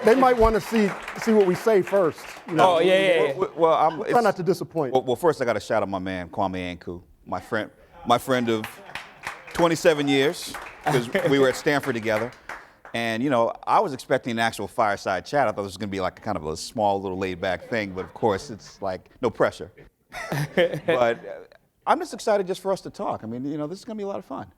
They might want to see what we say first. You know? Oh, yeah. Well, Try not to disappoint. Well, first I got to shout out my man Kwame Anku, my friend of 27 years, because we were at Stanford together. And, you know, I was expecting an actual fireside chat. I thought this was going to be like kind of a small little laid-back thing, but of course it's like no pressure. But I'm just excited just for us to talk. I mean, you know, this is going to be a lot of fun.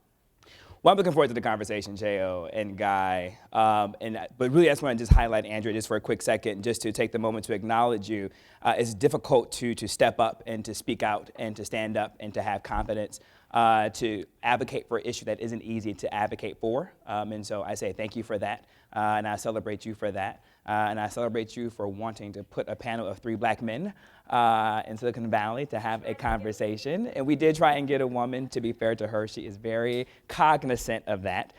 Well, I'm looking forward to the conversation, Cheo and Guy. But really, I just want to just highlight Andrea just for a quick second, just to take the moment to acknowledge you. It's difficult to step up and to speak out and to stand up and to have confidence to advocate for an issue that isn't easy to advocate for. And so I say thank you for that, and I celebrate you for that. And I celebrate you for wanting to put a panel of 3 black men in Silicon Valley to have a conversation. And we did try and get a woman. To be fair to her, she is very cognizant of that.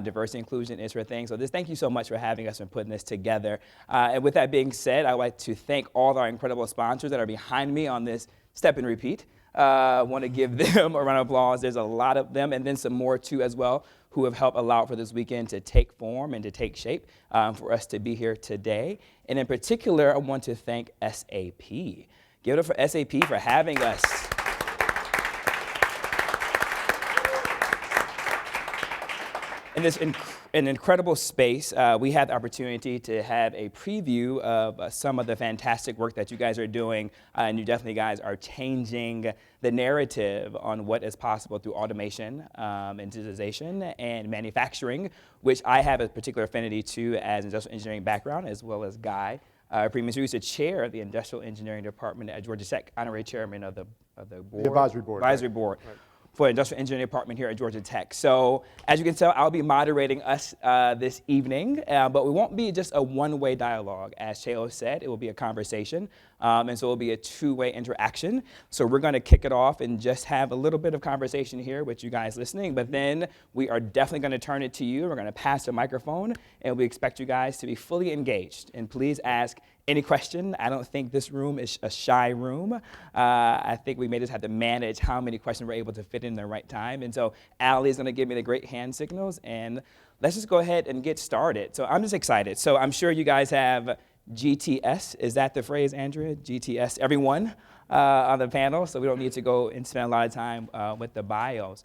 Diversity inclusion is her thing. So just thank you so much for having us and putting this together. And with that being said, I'd like to thank all of our incredible sponsors that are behind me on this Step and Repeat. I want to give them a round of applause. There's a lot of them, and then some more too as well, who have helped allow for this weekend to take form and to take shape for us to be here today. And in particular, I want to thank SAP. Give it up for SAP for having us. In this an incredible space, we had the opportunity to have a preview of some of the fantastic work that you guys are doing, and you definitely guys are changing the narrative on what is possible through automation and digitization and manufacturing, which I have a particular affinity to as industrial engineering background, as well as Guy. Primus used to chair the industrial engineering department at Georgia Tech, honorary chairman of the board. The advisory board. Advisory board. Right. For Industrial Engineering Department here at Georgia Tech. So as you can tell, I'll be moderating us this evening, but we won't be just a one-way dialogue. As Cheo said, it will be a conversation, and so it will be a two-way interaction. So we're gonna kick it off and just have a little bit of conversation here with you guys listening, but then we are definitely gonna turn it to you. We're gonna pass the microphone, and we expect you guys to be fully engaged. And please ask any question. I don't think this room is a shy room. I think we may just have to manage how many questions we're able to fit in the right time. And so Allie is gonna give me the great hand signals, and let's just go ahead and get started. So I'm just excited. So I'm sure you guys have GTS. Is that the phrase, Andrea? GTS, everyone on the panel, so we don't need to go and spend a lot of time with the bios.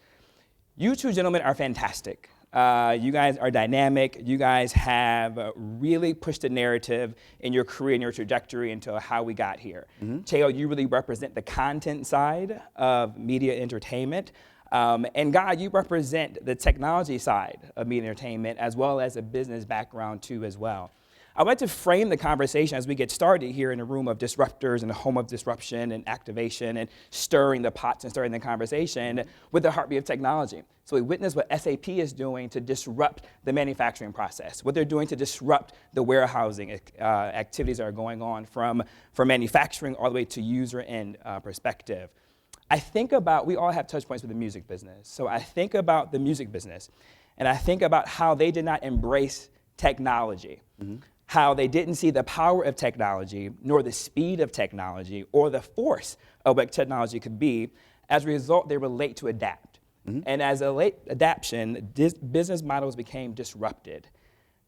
You two gentlemen are fantastic. You guys are dynamic. You guys have really pushed the narrative in your career and your trajectory into how we got here. Mm-hmm. Cheo, you really represent the content side of media entertainment. And Guy, you represent the technology side of media entertainment, as well as a business background too as well. I'd like to frame the conversation as we get started here in a room of disruptors and a home of disruption and activation and stirring the pots and stirring the conversation with the heartbeat of technology. So we witness what SAP is doing to disrupt the manufacturing process, what they're doing to disrupt the warehousing activities that are going on from manufacturing all the way to user end perspective. I think about, we all have touch points with the music business. So I think about the music business, and I think about how they did not embrace technology. Mm-hmm. How they didn't see the power of technology, nor the speed of technology, or the force of what technology could be. As a result, they were late to adapt. Mm-hmm. And as a late adaptation, business models became disrupted.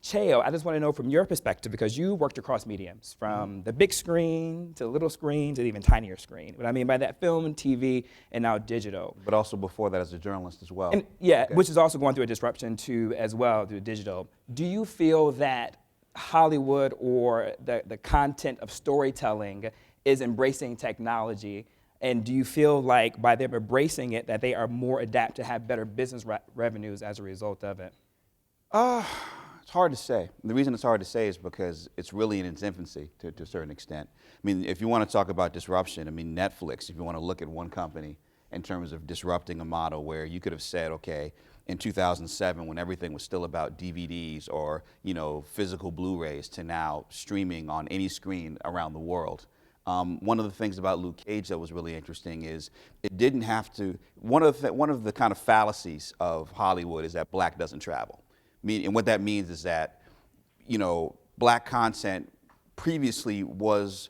Cheo, I just want to know from your perspective, because you worked across mediums, from the big screen to the little screen to the even tinier screen. What I mean by that, film, TV, and now digital. But also before that as a journalist as well. And yeah, okay. Which is also going through a disruption too as well through digital. Do you feel that Hollywood or the content of storytelling is embracing technology? And do you feel like by them embracing it that they are more adept to have better business revenues as a result of it? It's hard to say. The reason it's hard to say is because it's really in its infancy to a certain extent. I mean, if you want to talk about disruption, I mean, Netflix, if you want to look at one company in terms of disrupting a model where you could have said, okay, in 2007 when everything was still about DVDs or, you know, physical Blu-rays to now streaming on any screen around the world. One of the things about Luke Cage that was really interesting is it didn't have to, one of the kind of fallacies of Hollywood is that black doesn't travel. And what that means is that, you know, black content previously was,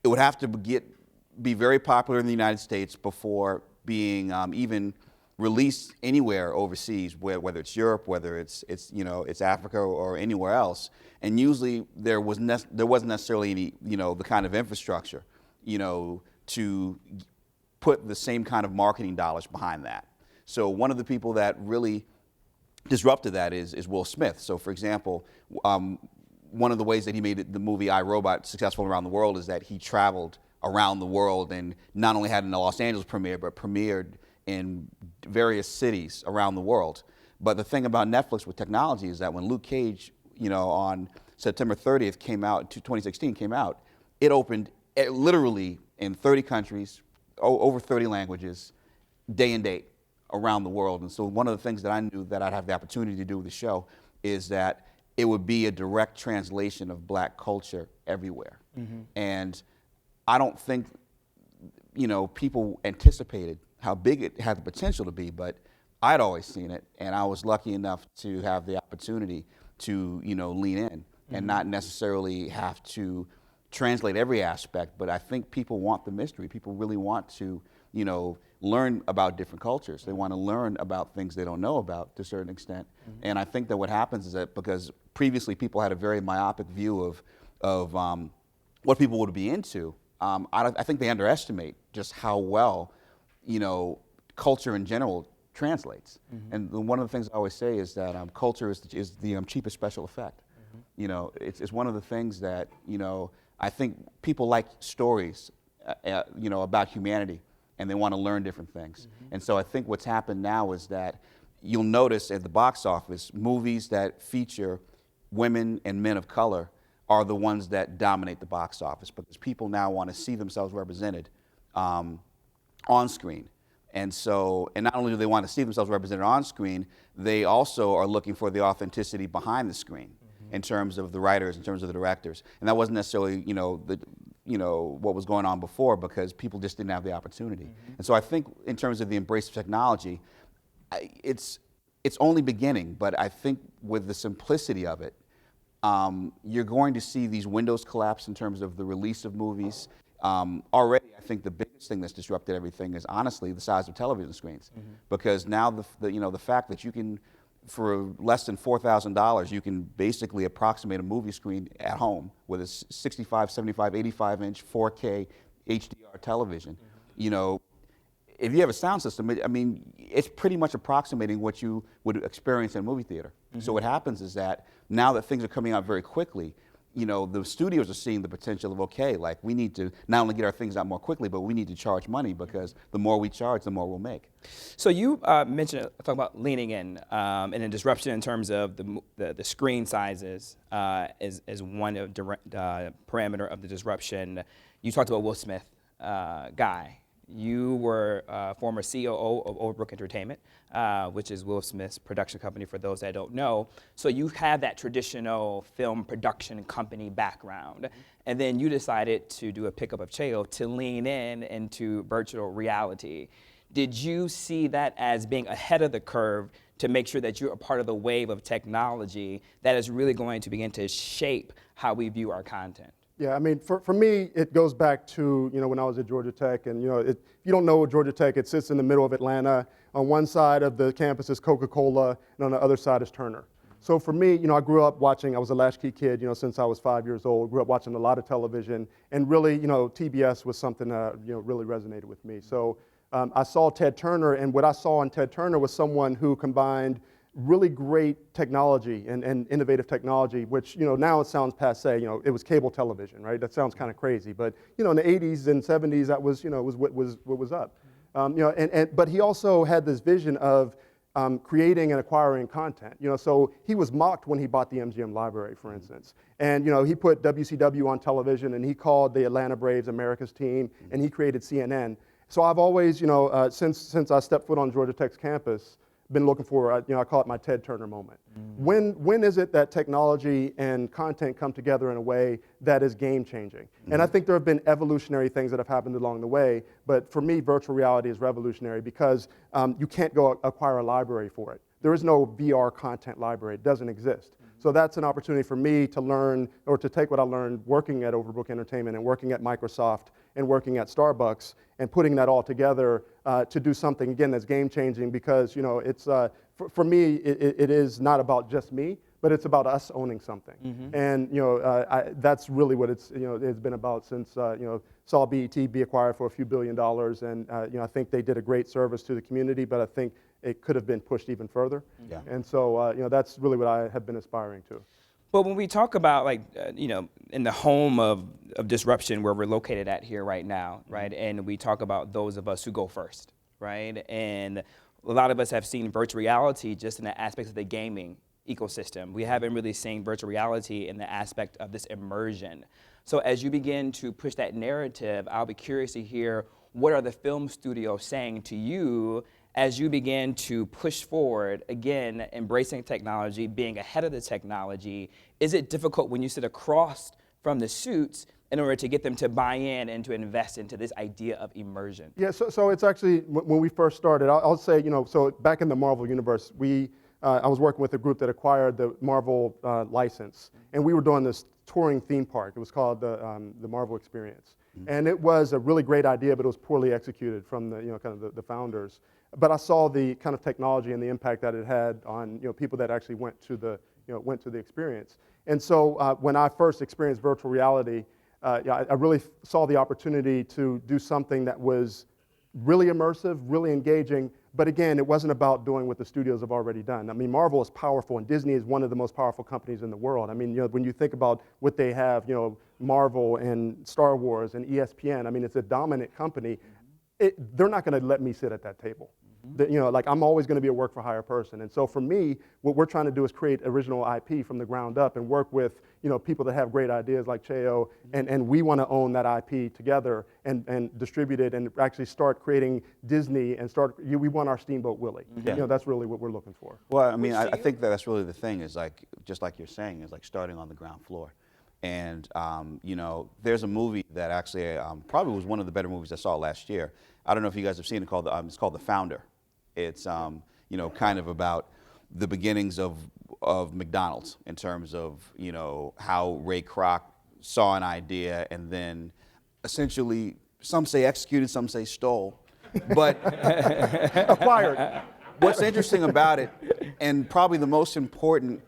it would have to be very popular in the United States before being even released anywhere overseas, whether it's Europe, whether it's Africa or anywhere else. And usually there wasn't necessarily any the kind of infrastructure to put the same kind of marketing dollars behind that. So one of the people that really disrupted that is Will Smith. So for example, one of the ways that he made the movie I, Robot successful around the world is that he traveled around the world and not only had in the Los Angeles premiere, but premiered in various cities around the world. But the thing about Netflix with technology is that when Luke Cage, on September 30th 2016 came out, it opened literally in 30 countries, over 30 languages, day and date around the world. And so one of the things that I knew that I'd have the opportunity to do with the show is that it would be a direct translation of black culture everywhere. Mm-hmm. And I don't think, people anticipated how big it had the potential to be, but I'd always seen it, and I was lucky enough to have the opportunity to, lean in mm-hmm. and not necessarily have to translate every aspect, but I think people want the mystery. People really want to, learn about different cultures. They want to learn about things they don't know about to a certain extent. Mm-hmm. And I think that what happens is that because previously people had a very myopic view of what people would be into, I think they underestimate just how well, culture in general translates. Mm-hmm. And one of the things I always say is that culture is the cheapest special effect. Mm-hmm. It's one of the things that, I think people like stories, about humanity, and they want to learn different things. Mm-hmm. And so I think what's happened now is that you'll notice at the box office, movies that feature women and men of color are the ones that dominate the box office because people now want to see themselves represented on screen. And not only do they want to see themselves represented on screen, they also are looking for the authenticity behind the screen mm-hmm. in terms of the writers, in terms of the directors. And that wasn't necessarily, what was going on before because people just didn't have the opportunity. Mm-hmm. And so I think in terms of the embrace of technology, it's only beginning, but I think with the simplicity of it, you're going to see these windows collapse in terms of the release of movies. Already, I think the biggest thing that's disrupted everything is honestly the size of television screens, mm-hmm. because now the fact that you can, for less than $4,000, you can basically approximate a movie screen at home with a 65, 75, 85-inch 4K HDR television. Mm-hmm. If you have a sound system, it's pretty much approximating what you would experience in a movie theater. Mm-hmm. So what happens is that now that things are coming out very quickly, the studios are seeing the potential of, okay, like we need to not only get our things out more quickly, but we need to charge money because the more we charge, the more we'll make. So you mentioned, talking about leaning in and a disruption in terms of the screen sizes as one of the parameter of the disruption. You talked about Will Smith guy. You were former COO of Overbrook Entertainment, which is Will Smith's production company for those that don't know. So you have that traditional film production company background. And then you decided to do a pickup of Cheo to lean into virtual reality. Did you see that as being ahead of the curve to make sure that you're a part of the wave of technology that is really going to begin to shape how we view our content? Yeah, for me, it goes back to, when I was at Georgia Tech, and, if you don't know Georgia Tech, it sits in the middle of Atlanta. On one side of the campus is Coca-Cola, and on the other side is Turner. So for me, I grew up watching, I was a latchkey kid, since I was 5 years old, grew up watching a lot of television, and really, TBS was something that, really resonated with me. So I saw Ted Turner, and what I saw in Ted Turner was someone who combined really great technology and innovative technology, which, now it sounds passe, it was cable television, right? That sounds kind of crazy, but, in the 80s and 70s, that was, was what was up. But he also had this vision of creating and acquiring content, so he was mocked when he bought the MGM library, for instance. And, he put WCW on television, and he called the Atlanta Braves America's team, and he created CNN. So I've always, since I stepped foot on Georgia Tech's campus, been looking for, I call it my Ted Turner moment. When is it that technology and content come together in a way that is game changing? And I think there have been evolutionary things that have happened along the way, but for me, virtual reality is revolutionary because you can't go acquire a library for it. There is no VR content library, it doesn't exist. So that's an opportunity for me to learn, or to take what I learned working at Overbrook Entertainment and working at Microsoft and working at Starbucks and putting that all together to do something, again, that's game-changing because, you know, it's, for me, it is not about just me, but it's about us owning something. And, you know, that's really what it's, you know, it's been about since, you know, saw BET be acquired for a few $1 billion. And, you know, I think they did a great service to the community, but I think it could have been pushed even further. Yeah. And so, you know, that's really what I have been aspiring to. But when we talk about, like, you know, in the home of disruption where we're located at here right now, right, and we talk about those of us who go first, right, and a lot of us have seen virtual reality just in the aspects of the gaming ecosystem. We haven't really seen virtual reality in the aspect of this immersion. So as you begin to push that narrative, I'll be curious to hear what are the film studios saying to you as you begin to push forward, again, embracing technology, being ahead of the technology. Is it difficult when you sit across from the suits in order to get them to buy in and to invest into this idea of immersion? Yeah, so it's actually, when we first started, I'll say, you know, so back in the Marvel universe, I was working with a group that acquired the Marvel license, and we were doing this touring theme park. It was called the Marvel Experience. And it was a really great idea, but it was poorly executed from the, you know, kind of the founders. But I saw the kind of technology and the impact that it had on, you know, people that actually went to the experience. And so when I first experienced virtual reality, yeah, I really saw the opportunity to do something that was really immersive, really engaging. But again, it wasn't about doing what the studios have already done. I mean, Marvel is powerful, and Disney is one of the most powerful companies in the world. I mean, you know, when you think about what they have, you know, Marvel and Star Wars and ESPN, I mean, it's a dominant company. They're not going to let me sit at that table. You know, like, I'm always going to be a work-for-hire person. And so for me, what we're trying to do is create original IP from the ground up and work with, you know, people that have great ideas like Cheo, and we want to own that IP together and distribute it and actually start creating Disney and we want our Steamboat Willie. You know, that's really what we're looking for. Well, I mean, I think that's really the thing is, like, just like you're saying, is like starting on the ground floor. And, you know, there's a movie that actually probably was one of the better movies I saw last year. I don't know if you guys have seen it, it's called The Founder. It's, you know, kind of about the beginnings of McDonald's in terms of, you know, how Ray Kroc saw an idea and then essentially, some say executed, some say stole, but Acquired. What's interesting about it, and probably the most important,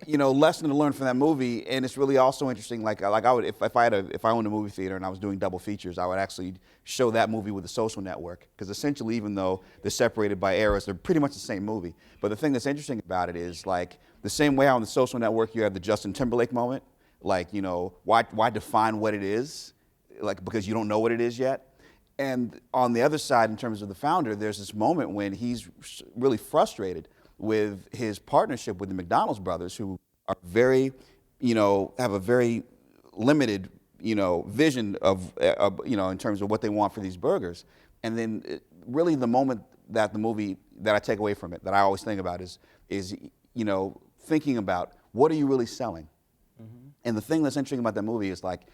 you know, lesson to learn from that movie, and it's really also interesting. Like I would, if I owned a movie theater and I was doing double features, I would actually show that movie with The Social Network, because essentially, even though they're separated by eras, they're pretty much the same movie. But the thing that's interesting about it is, like, the same way on The Social Network you have the Justin Timberlake moment, like, you know, why define what it is, like, because you don't know what it is yet. And on the other side, in terms of The Founder, there's this moment when he's really frustrated with his partnership with the McDonald's brothers, who are very, you know, have a very limited, you know, vision of you know, in terms of what they want for these burgers. And then really the moment that the movie, that I take away from it, that I always think about is you know, thinking about what are you really selling? And the thing that's interesting about that movie is, like,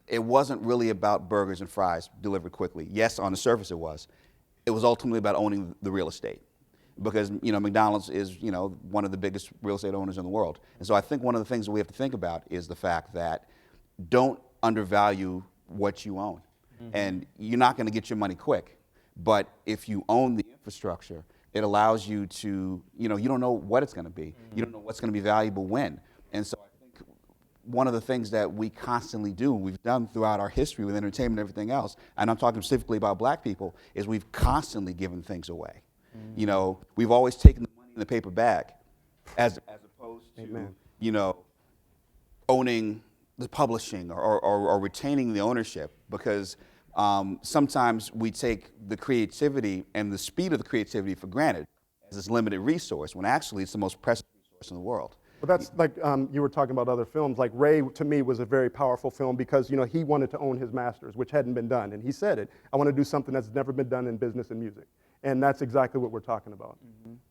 it wasn't really about burgers and fries delivered quickly. Yes, on the surface it was. It was ultimately about owning the real estate, because, you know, McDonald's is, you know, one of the biggest real estate owners in the world. And so I think one of the things that we have to think about is the fact that don't undervalue what you own. And you're not going to get your money quick, but if you own the infrastructure, it allows you to, you know, you don't know what it's going to be. You don't know what's going to be valuable when. And so one of the things that we constantly do, and we've done throughout our history with entertainment and everything else, and I'm talking specifically about black people, is we've constantly given things away. You know, we've always taken the money in the paper bag as opposed to, you know, owning the publishing or retaining the ownership, because sometimes we take the creativity and the speed of the creativity for granted as this limited resource, when actually it's the most precious resource in the world. But that's like, you were talking about other films. Like, Ray, to me, was a very powerful film because, you know, he wanted to own his masters, which hadn't been done. And he said it, I want to do something that's never been done in business and music. And that's exactly what we're talking about.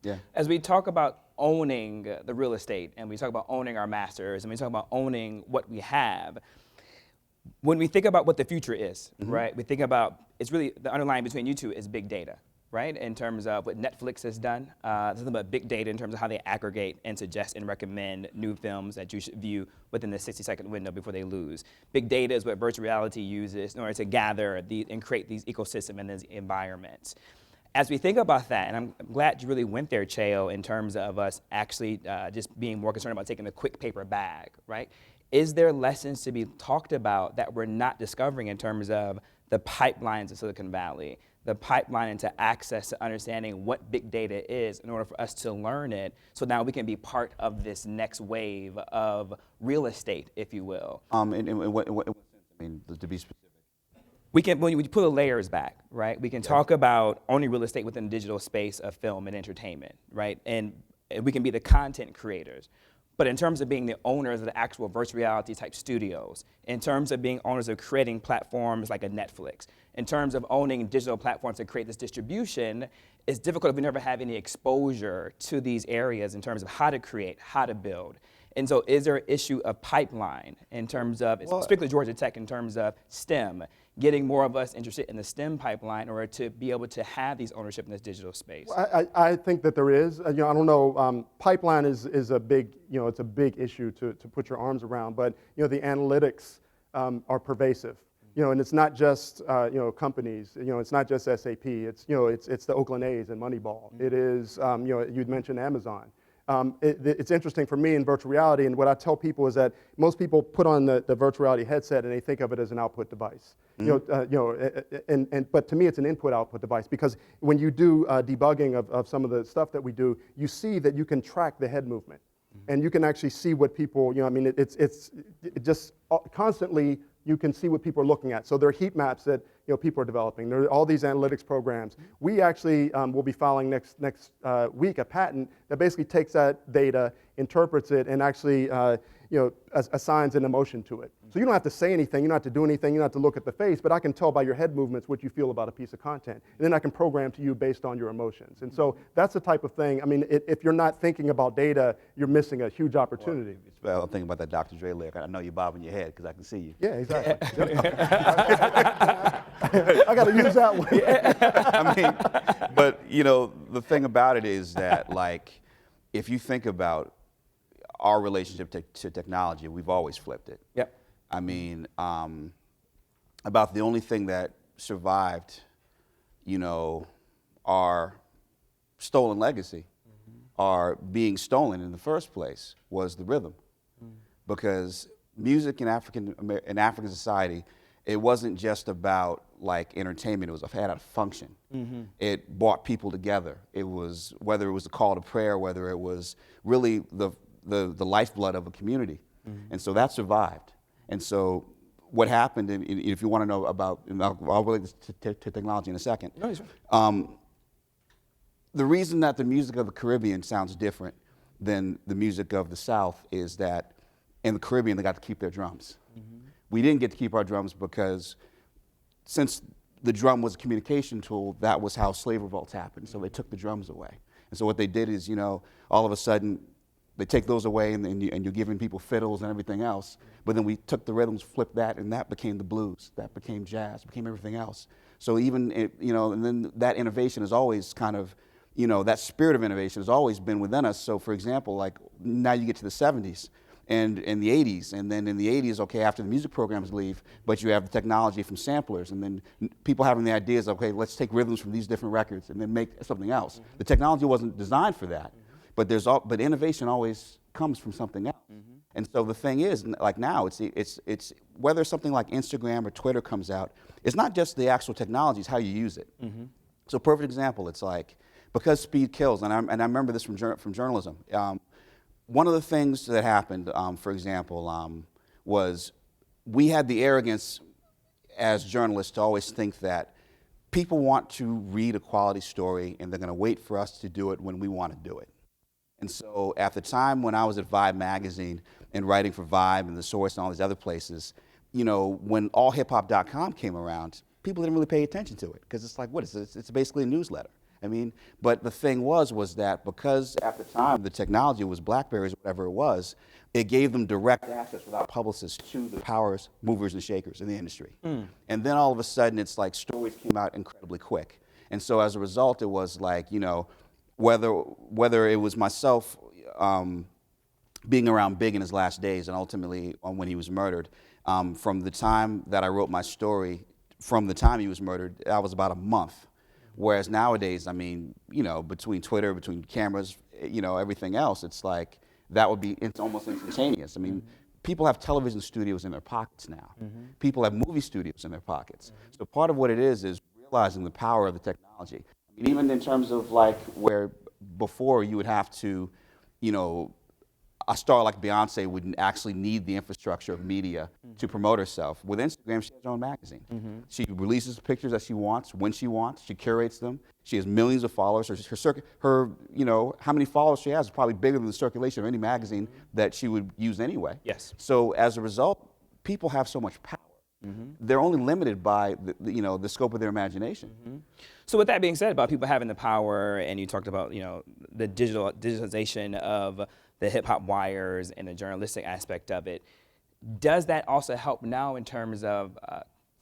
Yeah. As we talk about owning the real estate, and we talk about owning our masters, and we talk about owning what we have, when we think about what the future is, right, we think about, it's really, the underlying between you two is big data. right? In terms of what Netflix has done, something about big data in terms of how they aggregate and suggest and recommend new films that you should view within the 60-second window before they lose. Big data is what virtual reality uses in order to gather and create these ecosystems and these environments. As we think about that, and I'm glad you really went there, Cheo, in terms of us actually just being more concerned about taking the quick paper bag, right? Is there lessons to be talked about that we're not discovering in terms of the pipelines of Silicon Valley, the pipeline into access to understanding what big data is in order for us to learn it, so now we can be part of this next wave of real estate, if you will? In what sense? I mean, to be specific. When you pull the layers back, right, we can talk about owning real estate within the digital space of film and entertainment, right? And we can be the content creators. But in terms of being the owners of the actual virtual reality type studios, in terms of being owners of creating platforms like a Netflix, in terms of owning digital platforms to create this distribution, it's difficult if we never have any exposure to these areas in terms of how to create, how to build. And so is there an issue of pipeline in terms of, particularly Georgia Tech, in terms of STEM, getting more of us interested in the STEM pipeline in order to be able to have these ownership in this digital space? Well, I think that there is. I don't know. Pipeline is a big, it's a big issue to put your arms around. But the analytics are pervasive. And it's not just companies. It's not just SAP. It's it's the Oakland A's and Moneyball. It is you'd mentioned Amazon. It's interesting for me in virtual reality, and what I tell people is that most people put on the virtual reality headset and they think of it as an output device. But to me it's an input-output device, because when you do debugging of some of the stuff that we do, you see that you can track the head movement, and you can actually see what people, it's just constantly you can see what people are looking at. So there are heat maps that people are developing. There are all these analytics programs. We actually will be filing next week a patent that basically takes that data, interprets it, and actually assigns an emotion to it. So you don't have to say anything, you don't have to do anything, you don't have to look at the face, but I can tell by your head movements what you feel about a piece of content. And then I can program to you based on your emotions. And so that's the type of thing, if you're not thinking about data, you're missing a huge opportunity. Well, I'm thinking about that Dr. Dre lyric. I know you're bobbing your head because I can see you. Yeah, exactly. I got to use that one. But the thing about it is that, like, if you think about our relationship to technology, we've always flipped it. Yep. About the only thing that survived, our stolen legacy, our being stolen in the first place, was the rhythm. Because music in African society, it wasn't just about like entertainment. It had a function. It brought people together. It was, whether it was a call to prayer, whether it was really the lifeblood of a community. And so that survived. And so what happened, and if you want to know about, and I'll relate this to technology in a second. No, sure. The reason that the music of the Caribbean sounds different than the music of the South is that in the Caribbean, they got to keep their drums. We didn't get to keep our drums because since the drum was a communication tool, that was how slave revolts happened. So they took the drums away. And so what they did is, all of a sudden, they take those away and you're giving people fiddles and everything else. But then we took the rhythms, flipped that, and that became the blues. That became jazz, became everything else. So even, and then that innovation is always kind of, that spirit of innovation has always been within us. So for example, like now you get to the 70s and in the 80s, and then in the 80s, okay, after the music programs leave, but you have the technology from samplers, and then people having the ideas of, okay, let's take rhythms from these different records and then make something else. The technology wasn't designed for that. But innovation always comes from something else. And so the thing is, like now, it's whether something like Instagram or Twitter comes out, it's not just the actual technology, it's how you use it. So perfect example, it's like, because speed kills, and I remember this from journalism. One of the things that happened, for example, was we had the arrogance as journalists to always think that people want to read a quality story and they're going to wait for us to do it when we want to do it. And so at the time when I was at Vibe magazine and writing for Vibe and The Source and all these other places, when allhiphop.com came around, people didn't really pay attention to it because it's like, what is it? It's basically a newsletter. But the thing was that because at the time the technology was BlackBerrys, whatever it was, it gave them direct access without publicists to the powers, movers, and shakers in the industry. And then all of a sudden it's like stories came out incredibly quick. And so as a result, it was like, whether it was myself being around Big in his last days and ultimately when he was murdered, from the time that I wrote my story, from the time he was murdered, that was about a month. Whereas nowadays, I mean, between Twitter, between cameras, everything else, it's like it's almost instantaneous. I mean, people have television studios in their pockets now. People have movie studios in their pockets. So part of what it is realizing the power of the technology. I mean, even in terms of like where before you would have to, a star like Beyonce wouldn't actually need the infrastructure of media to promote herself. With Instagram, she has her own magazine. She releases pictures that she wants, when she wants. She curates them. She has millions of followers. How many followers she has is probably bigger than the circulation of any magazine that she would use anyway. Yes. So as a result, people have so much power. They're only limited by the scope of their imagination. So with that being said, about people having the power, and you talked about the digitalization of the hip hop wires and the journalistic aspect of it, does that also help now in terms of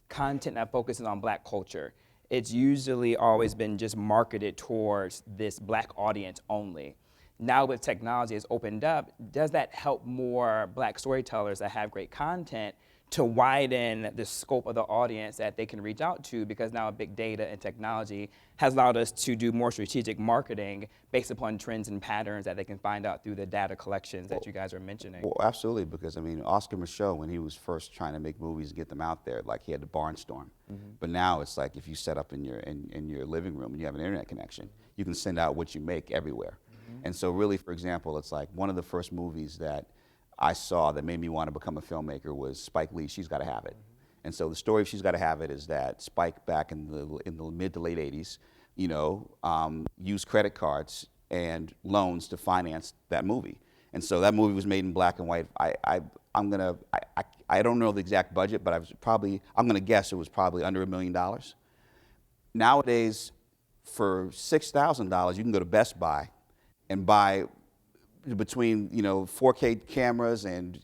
content that focuses on Black culture? It's usually always been just marketed towards this Black audience only. Now with technology has opened up, does that help more Black storytellers that have great content to widen the scope of the audience that they can reach out to, because now big data and technology has allowed us to do more strategic marketing based upon trends and patterns that they can find out through the data collections that you guys are mentioning? Well, absolutely, because I mean, Oscar Micheaux, when he was first trying to make movies and get them out there, like he had to barnstorm. But now it's like if you set up in your living room and you have an internet connection, you can send out what you make everywhere. And so really, for example, it's like one of the first movies that I saw that made me want to become a filmmaker was Spike Lee's She's Gotta Have It. And so the story of She's Gotta Have It is that Spike, back in the mid to late 80s, used credit cards and loans to finance that movie. And so that movie was made in black and white. I don't know the exact budget, but I'm gonna guess it was probably under $1 million. Nowadays, for $6,000, you can go to Best Buy and buy, between 4K cameras and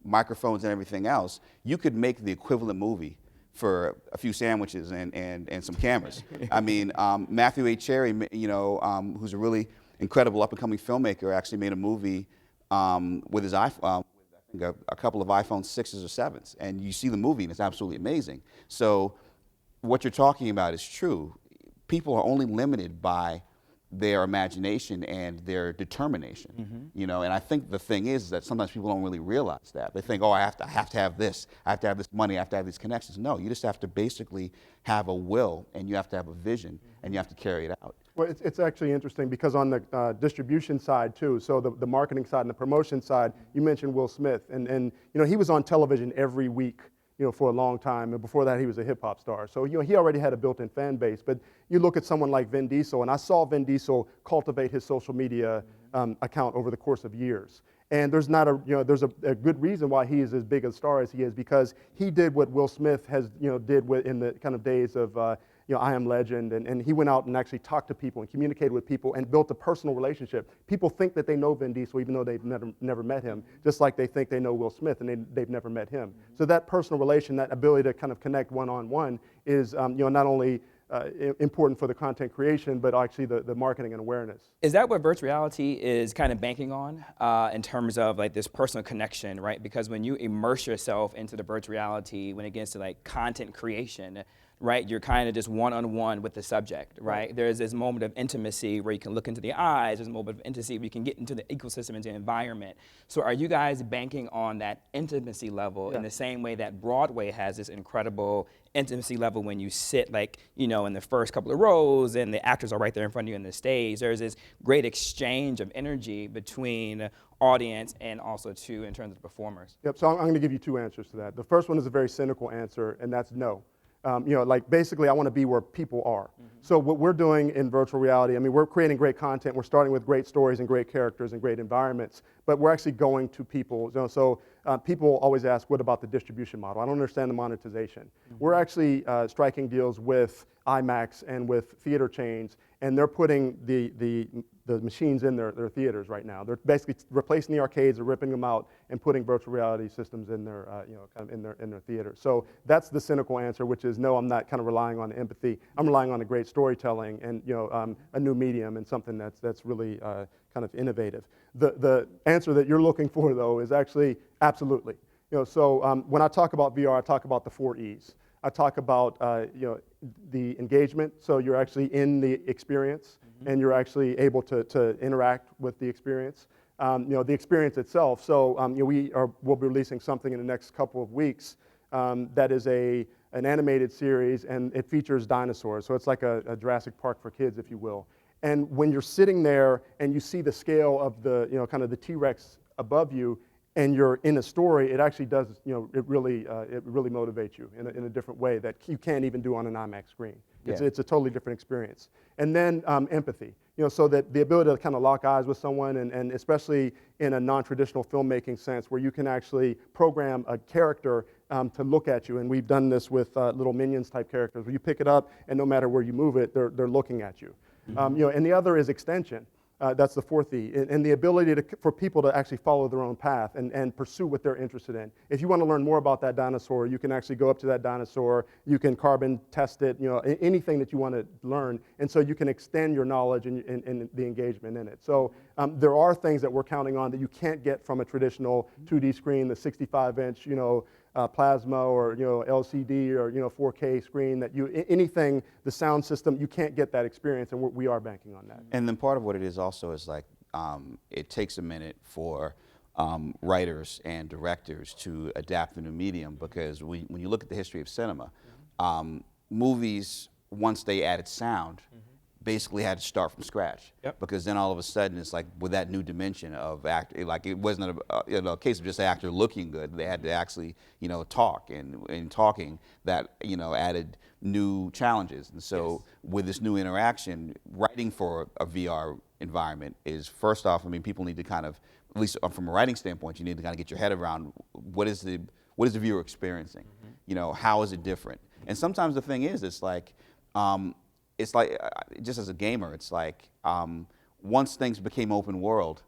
microphones and everything else, you could make the equivalent movie for a few sandwiches and some cameras. I mean, Matthew A. Cherry, who's a really incredible up-and-coming filmmaker, actually made a movie with his iPhone, a couple of iPhone 6s or 7s, and you see the movie and it's absolutely amazing. So what you're talking about is true. People are only limited by their imagination and their determination, and I think the thing is that sometimes people don't really realize that. They think, oh, I have to have this, I have to have this money, I have to have these connections. No, you just have to basically have a will, and you have to have a vision, and you have to carry it out. Well, it's actually interesting because on the distribution side too, so the marketing side and the promotion side, you mentioned Will Smith, and he was on television every week, for a long time, and before that he was a hip hop star. So he already had a built-in fan base. But you look at someone like Vin Diesel, and I saw Vin Diesel cultivate his social media account over the course of years. And there's a good reason why he is as big a star as he is, because he did what Will Smith has did in the kind of days of I Am Legend, and he went out and actually talked to people and communicated with people and built a personal relationship. People think that they know Vin Diesel even though they've never met him, just like they think they know Will Smith and they've never met him. So that personal relation, that ability to kind of connect one-on-one is not only important for the content creation, but actually the marketing and awareness. Is that what virtual reality is kind of banking on in terms of like this personal connection, right? Because when you immerse yourself into the virtual reality, when it gets to like content creation, right, you're kind of just one-on-one with the subject, right? There's this moment of intimacy where you can look into the eyes. There's a moment of intimacy where you can get into the ecosystem, into the environment. So are you guys banking on that intimacy level in the same way that Broadway has this incredible intimacy level when you sit in the first couple of rows and the actors are right there in front of you on the stage? There's this great exchange of energy between audience and also too in terms of the performers. Yep, so I'm going to give you two answers to that. The first one is a very cynical answer, and that's no. Basically I want to be where people are. So what we're doing in virtual reality, I mean, we're creating great content. We're starting with great stories and great characters and great environments, but we're actually going to people. So people always ask, what about the distribution model? I don't understand the monetization. We're actually striking deals with IMAX and with theater chains and they're putting the machines in their theaters right now. They're basically replacing the arcades, they're ripping them out, and putting virtual reality systems in their, kind of in their theaters. So that's the cynical answer, which is no, I'm not kind of relying on empathy. I'm relying on a great storytelling and a new medium and something that's really kind of innovative. The answer that you're looking for, though, is actually absolutely. So when I talk about VR, I talk about the 4 E's. I talk about the engagement, so you're actually in the experience and you're actually able to interact with the experience. The experience itself. So we'll be releasing something in the next couple of weeks that is an animated series, and it features dinosaurs. So it's like a Jurassic Park for kids, if you will. And when you're sitting there and you see the scale of the kind of the T-Rex above you, and you're in a story, it actually does, it really motivates you in a different way that you can't even do on an IMAX screen. It's a totally different experience. And then empathy, so that the ability to kind of lock eyes with someone, and especially in a non-traditional filmmaking sense, where you can actually program a character to look at you. And we've done this with little Minions type characters, where you pick it up, and no matter where you move it, they're looking at you. And the other is extension. That's the 4th E, and the ability for people to actually follow their own path and pursue what they're interested in. If you want to learn more about that dinosaur, you can actually go up to that dinosaur, you can carbon test it, anything that you want to learn, and so you can extend your knowledge and the engagement in it. So there are things that we're counting on that you can't get from a traditional 2D screen, the 65-inch, plasma or LCD or 4K screen, that anything, the sound system, you can't get that experience, and we are banking on that. And then part of what it is also is like it takes a minute for writers and directors to adapt the new medium, because when you look at the history of cinema, movies, once they added sound, basically had to start from scratch. Yep. Because then all of a sudden it's like with that new dimension of act, like it wasn't a case of just the actor looking good. They had to actually talk, and in talking that added new challenges. And so with this new interaction, writing for a VR environment is, first off, I mean, people need to kind of, at least from a writing standpoint, you need to kind of get your head around what is the viewer experiencing. How is it different? And sometimes the thing is, it's like just as a gamer, it's like once things became open world,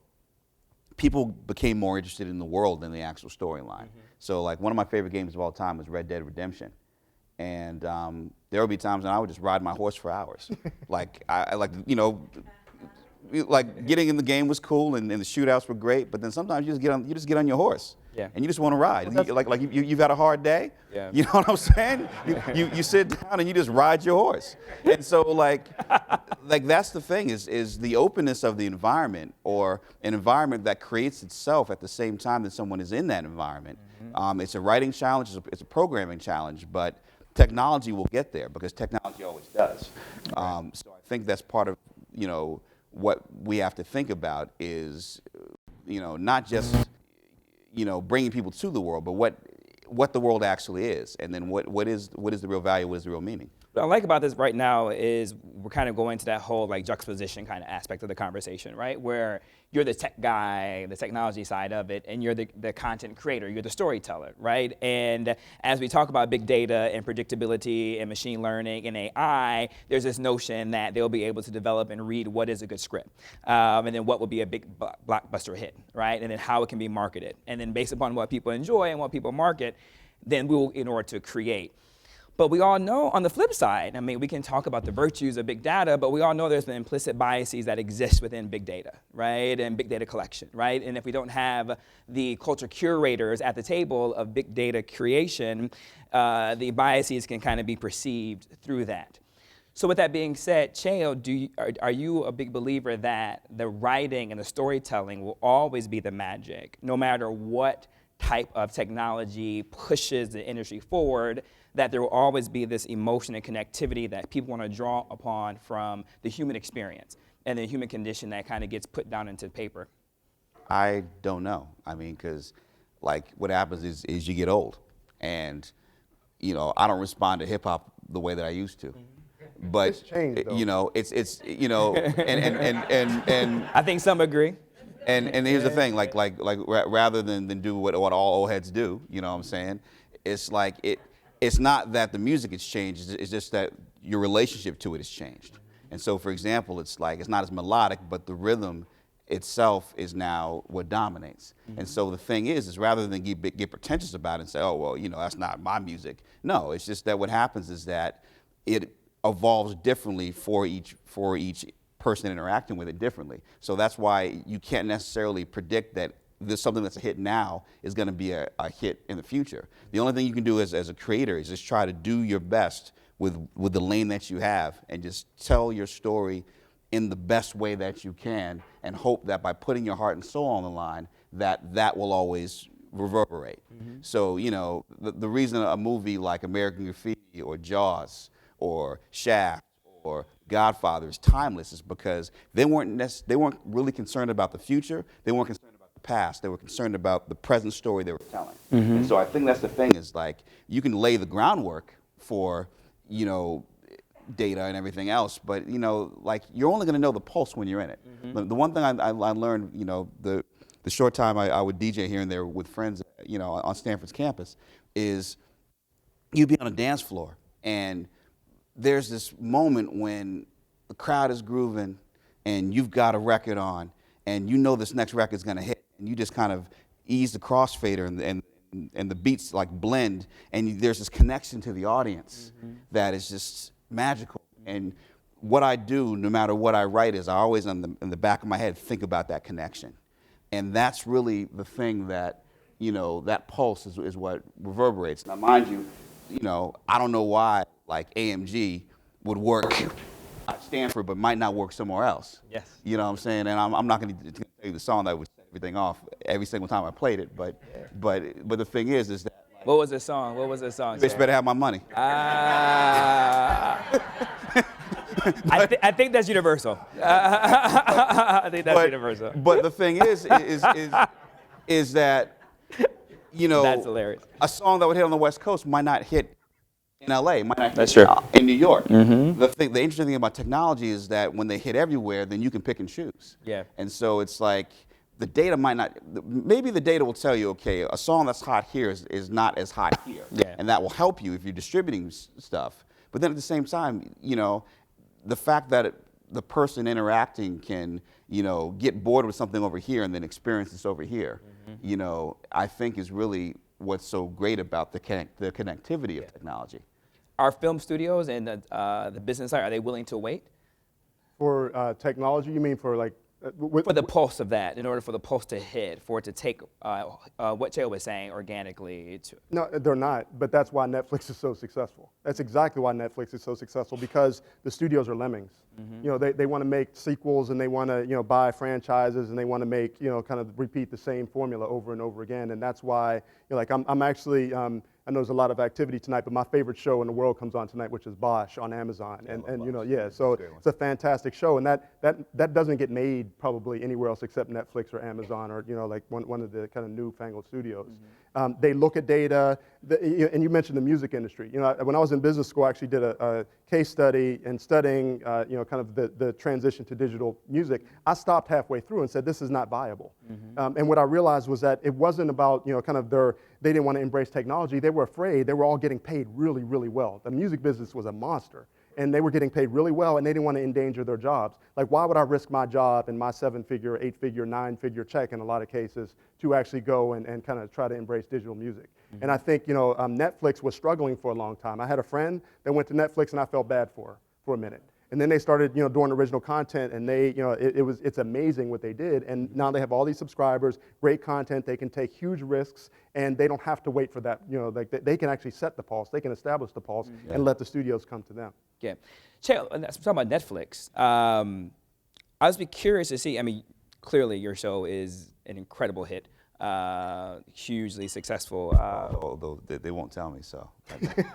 people became more interested in the world than the actual storyline. So like one of my favorite games of all time was Red Dead Redemption. And there would be times when I would just ride my horse for hours. Like like getting in the game was cool, and the shootouts were great, but then sometimes you just get on your horse. Yeah. And you just want to ride. You've had a hard day. Yeah. You know what I'm saying? you sit down and you just ride your horse. And so like that's the thing is the openness of the environment, or an environment that creates itself at the same time that someone is in that environment. It's a writing challenge. It's a programming challenge, but technology will get there, because technology always does. So I think that's part of what we have to think about is not just bringing people to the world, but what the world actually is, and then what is the real value, what is the real meaning. What I like about this right now is we're kind of going to that whole like juxtaposition kind of aspect of the conversation, right? Where you're the tech guy, the technology side of it, and you're the content creator, you're the storyteller, right? And as we talk about big data and predictability and machine learning and AI, there's this notion that they'll be able to develop and read what is a good script, and then what will be a big blockbuster hit, right? And then how it can be marketed. And then based upon what people enjoy and what people market, then we will, in order to create. But we all know on the flip side, I mean, we can talk about the virtues of big data, but we all know there's the implicit biases that exist within big data, right? And big data collection, right? And if we don't have the culture curators at the table of big data creation, the biases can kind of be perceived through that. So with that being said, Cheo, are you a big believer that the writing and the storytelling will always be the magic, no matter what type of technology pushes the industry forward, that there will always be this emotion and connectivity that people want to draw upon from the human experience and the human condition that kind of gets put down into paper? I don't know. I mean, because like what happens is you get old, and I don't respond to hip hop the way that I used to. But it's changed, though. It's and I think some agree. And here's the thing, like rather than do what all old heads do, you know what I'm saying? It's like it's not that the music has changed, it's just that your relationship to it has changed. And so, for example, it's like it's not as melodic, but the rhythm itself is now what dominates. And so the thing is rather than get pretentious about it and say, oh, well, you know, that's not my music. No, it's just that what happens is that it evolves differently for each person interacting with it differently. So that's why you can't necessarily predict that there's something that's a hit now is going to be a hit in the future. The only thing you can do as a creator is just try to do your best with the lane that you have and just tell your story in the best way that you can and hope that by putting your heart and soul on the line that will always reverberate. So, you know, the reason a movie like American Graffiti or Jaws or Shaft or Godfather is timeless is because they weren't really concerned about the future. They weren't concerned about the past. They were concerned about the present story they were telling. And so I think that's the thing is like you can lay the groundwork for, you know, data and everything else, but you know, like you're only going to know the pulse when you're in it. The one thing I learned, you know, the short time I would DJ here and there with friends, you know, on Stanford's campus, is you'd be on a dance floor and there's this moment when the crowd is grooving and you've got a record on and you know this next record's going to hit and you just kind of ease the crossfader and the beats like blend and there's this connection to the audience that is just magical. And what I do, no matter what I write, is I always in the back of my head think about that connection. And that's really the thing that, you know, that pulse is what reverberates. Now, mind you, you know, I don't know why like AMG would work at Stanford but might not work somewhere else. Yes. You know what I'm saying? And I'm not going to tell you the song that would set everything off every single time I played it, but the thing is that What was the song? What was the song? bitch better have my money. I think that's universal. I think that's universal. But the thing is that, you know, That's hilarious. a song that would hit on the West Coast might not hit in LA, might not That's hit true. in New York. The interesting thing about technology is that when they hit everywhere, then you can pick and choose. Yeah. And so it's like the data might not, maybe the data will tell you, okay, a song that's hot here is not as hot here. Yeah. And that will help you if you're distributing stuff. But then at the same time, you know, the fact that the person interacting can, you know, get bored with something over here and then experience this over here, you know, I think is really what's so great about the connectivity of technology. Are film studios and the business side, are they willing to wait? For technology, you mean for like? For the pulse of that, in order for the pulse to hit, for it to take what Cheo was saying organically. No, they're not, but that's why Netflix is so successful. That's exactly why Netflix is so successful, because the studios are lemmings. You know, they want to make sequels and they want to, you know, buy franchises and they want to make, you know, kind of repeat the same formula over and over again. And that's why, you know, like I'm actually, I know there's a lot of activity tonight, but my favorite show in the world comes on tonight, which is Bosch on Amazon. And you know, yeah, so it's a fantastic show, and that doesn't get made probably anywhere else except Netflix or Amazon or, you know, like one of the kind of newfangled studios. They look at data, and you mentioned the music industry. You know, when I was in business school, I actually did a case study in studying, you know, kind of the transition to digital music. I stopped halfway through and said, this is not viable. And what I realized was that it wasn't about, you know, kind of they didn't want to embrace technology. They were afraid. They were all getting paid really, really well. The music business was a monster. And they were getting paid really well, and they didn't want to endanger their jobs. Like, why would I risk my job and my 7-figure, 8-figure, 9-figure check in a lot of cases to actually go and kind of try to embrace digital music? And I think, you know, Netflix was struggling for a long time. I had a friend that went to Netflix, and I felt bad for her for a minute. And then they started, you know, doing original content, and they, you know, it's amazing what they did. And now they have all these subscribers, great content. They can take huge risks, and they don't have to wait for that. You know, like they can actually set the pulse. They can establish the pulse and let the studios come to them. Yeah. Cheo, talking about Netflix, I was curious to see, I mean, clearly your show is an incredible hit, hugely successful. Although they won't tell me so.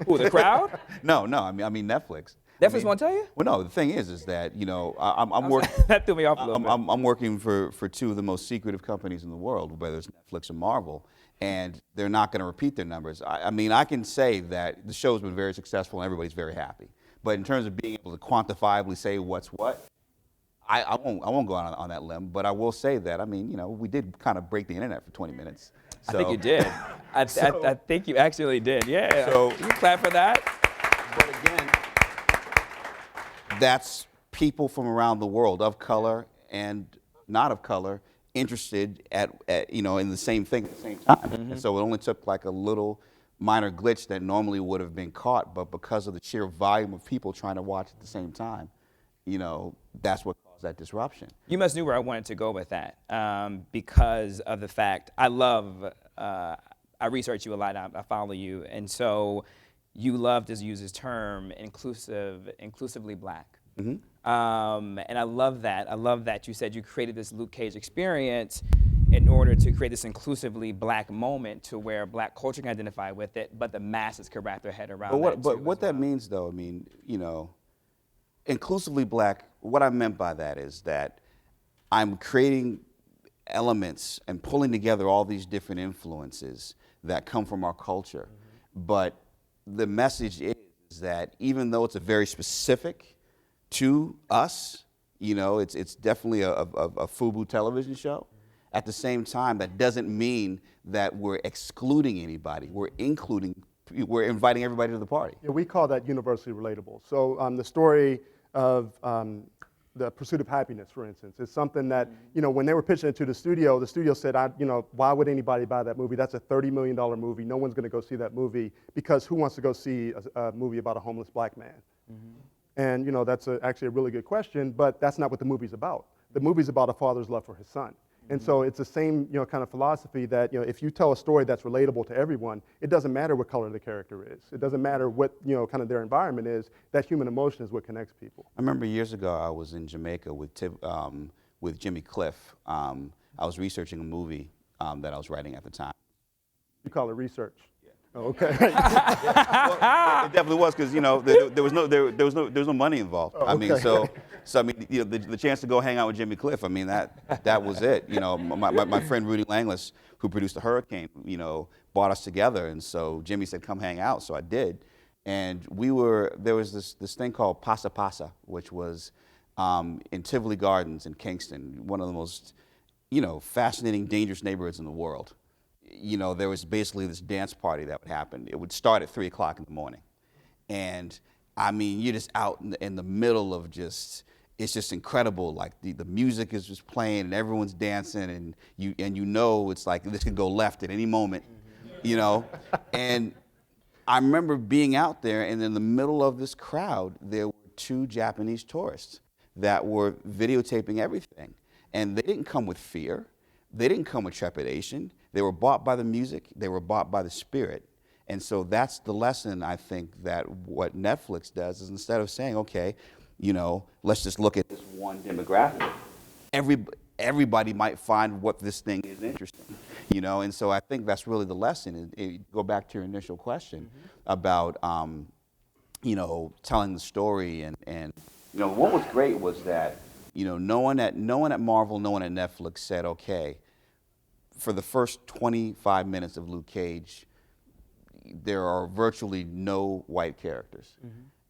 Who, the crowd? No, I mean Netflix. Netflix won't tell you? Well, no. The thing is that, you know, I'm working. That threw me off a little bit. I'm working for two of the most secretive companies in the world, whether it's Netflix or Marvel, and they're not going to repeat their numbers. I mean, I can say that the show's been very successful and everybody's very happy. But in terms of being able to quantifiably say what's what, I won't go on that limb. But I will say that, I mean, you know, we did kind of break the internet for 20 minutes. So, I think you did. I think you actually did. Yeah. So you clap for that. But again, that's people from around the world, of color and not of color, interested in the same thing at the same time. And so it only took like a little minor glitch that normally would have been caught, but because of the sheer volume of people trying to watch at the same time, that's what caused that disruption. You must knew where I wanted to go with that, because of the fact I research you a lot, I follow you, and so you love to use this term, inclusively black. And I love that. I love that you said you created this Luke Cage experience in order to create this inclusively black moment to where black culture can identify with it, but the masses can wrap their head around But what that means, though, inclusively black, what I meant by that is that I'm creating elements and pulling together all these different influences that come from our culture. But the message is that even though it's a very specific to us, it's definitely a FUBU television show. At the same time, that doesn't mean that we're excluding anybody. We're inviting everybody to the party. Yeah, we call that universally relatable. So the story of the Pursuit of Happiness, for instance, is something that, when they were pitching it to the studio said, why would anybody buy that movie? That's a $30 million movie. No one's going to go see that movie because who wants to go see a movie about a homeless black man? And, that's actually a really good question, but that's not what the movie's about. The movie's about a father's love for his son. And so it's the same, kind of philosophy that, if you tell a story that's relatable to everyone, it doesn't matter what color the character is. It doesn't matter what, kind of their environment is. That human emotion is what connects people. I remember years ago I was in Jamaica with Jimmy Cliff. I was researching a movie that I was writing at the time. You call it research? Yeah. Oh, okay. Well, it definitely was because there was no money involved. Oh, okay. The chance to go hang out with Jimmy Cliff, that was it. My friend Rudy Langlis, who produced The Hurricane, brought us together, and so Jimmy said, "Come hang out." So I did, and there was this thing called Pasa Pasa, which was in Tivoli Gardens in Kingston, one of the most fascinating, dangerous neighborhoods in the world. There was basically this dance party that would happen. It would start at 3 o'clock in the morning. And you're just out in the middle of it's just incredible. Like the music is just playing and everyone's dancing and it's like this could go left at any moment, And I remember being out there and in the middle of this crowd, there were 2 Japanese tourists that were videotaping everything. And they didn't come with fear. They didn't come with trepidation. They were bought by the music. They were bought by the spirit. And so that's the lesson, I think, that what Netflix does is instead of saying, okay, let's just look at this one demographic, everybody might find what this thing is interesting, And so I think that's really the lesson. Go back to your initial question about, telling the story. And what was great was that, no one at Marvel, no one at Netflix said, okay, for the first 25 minutes of Luke Cage, there are virtually no white characters.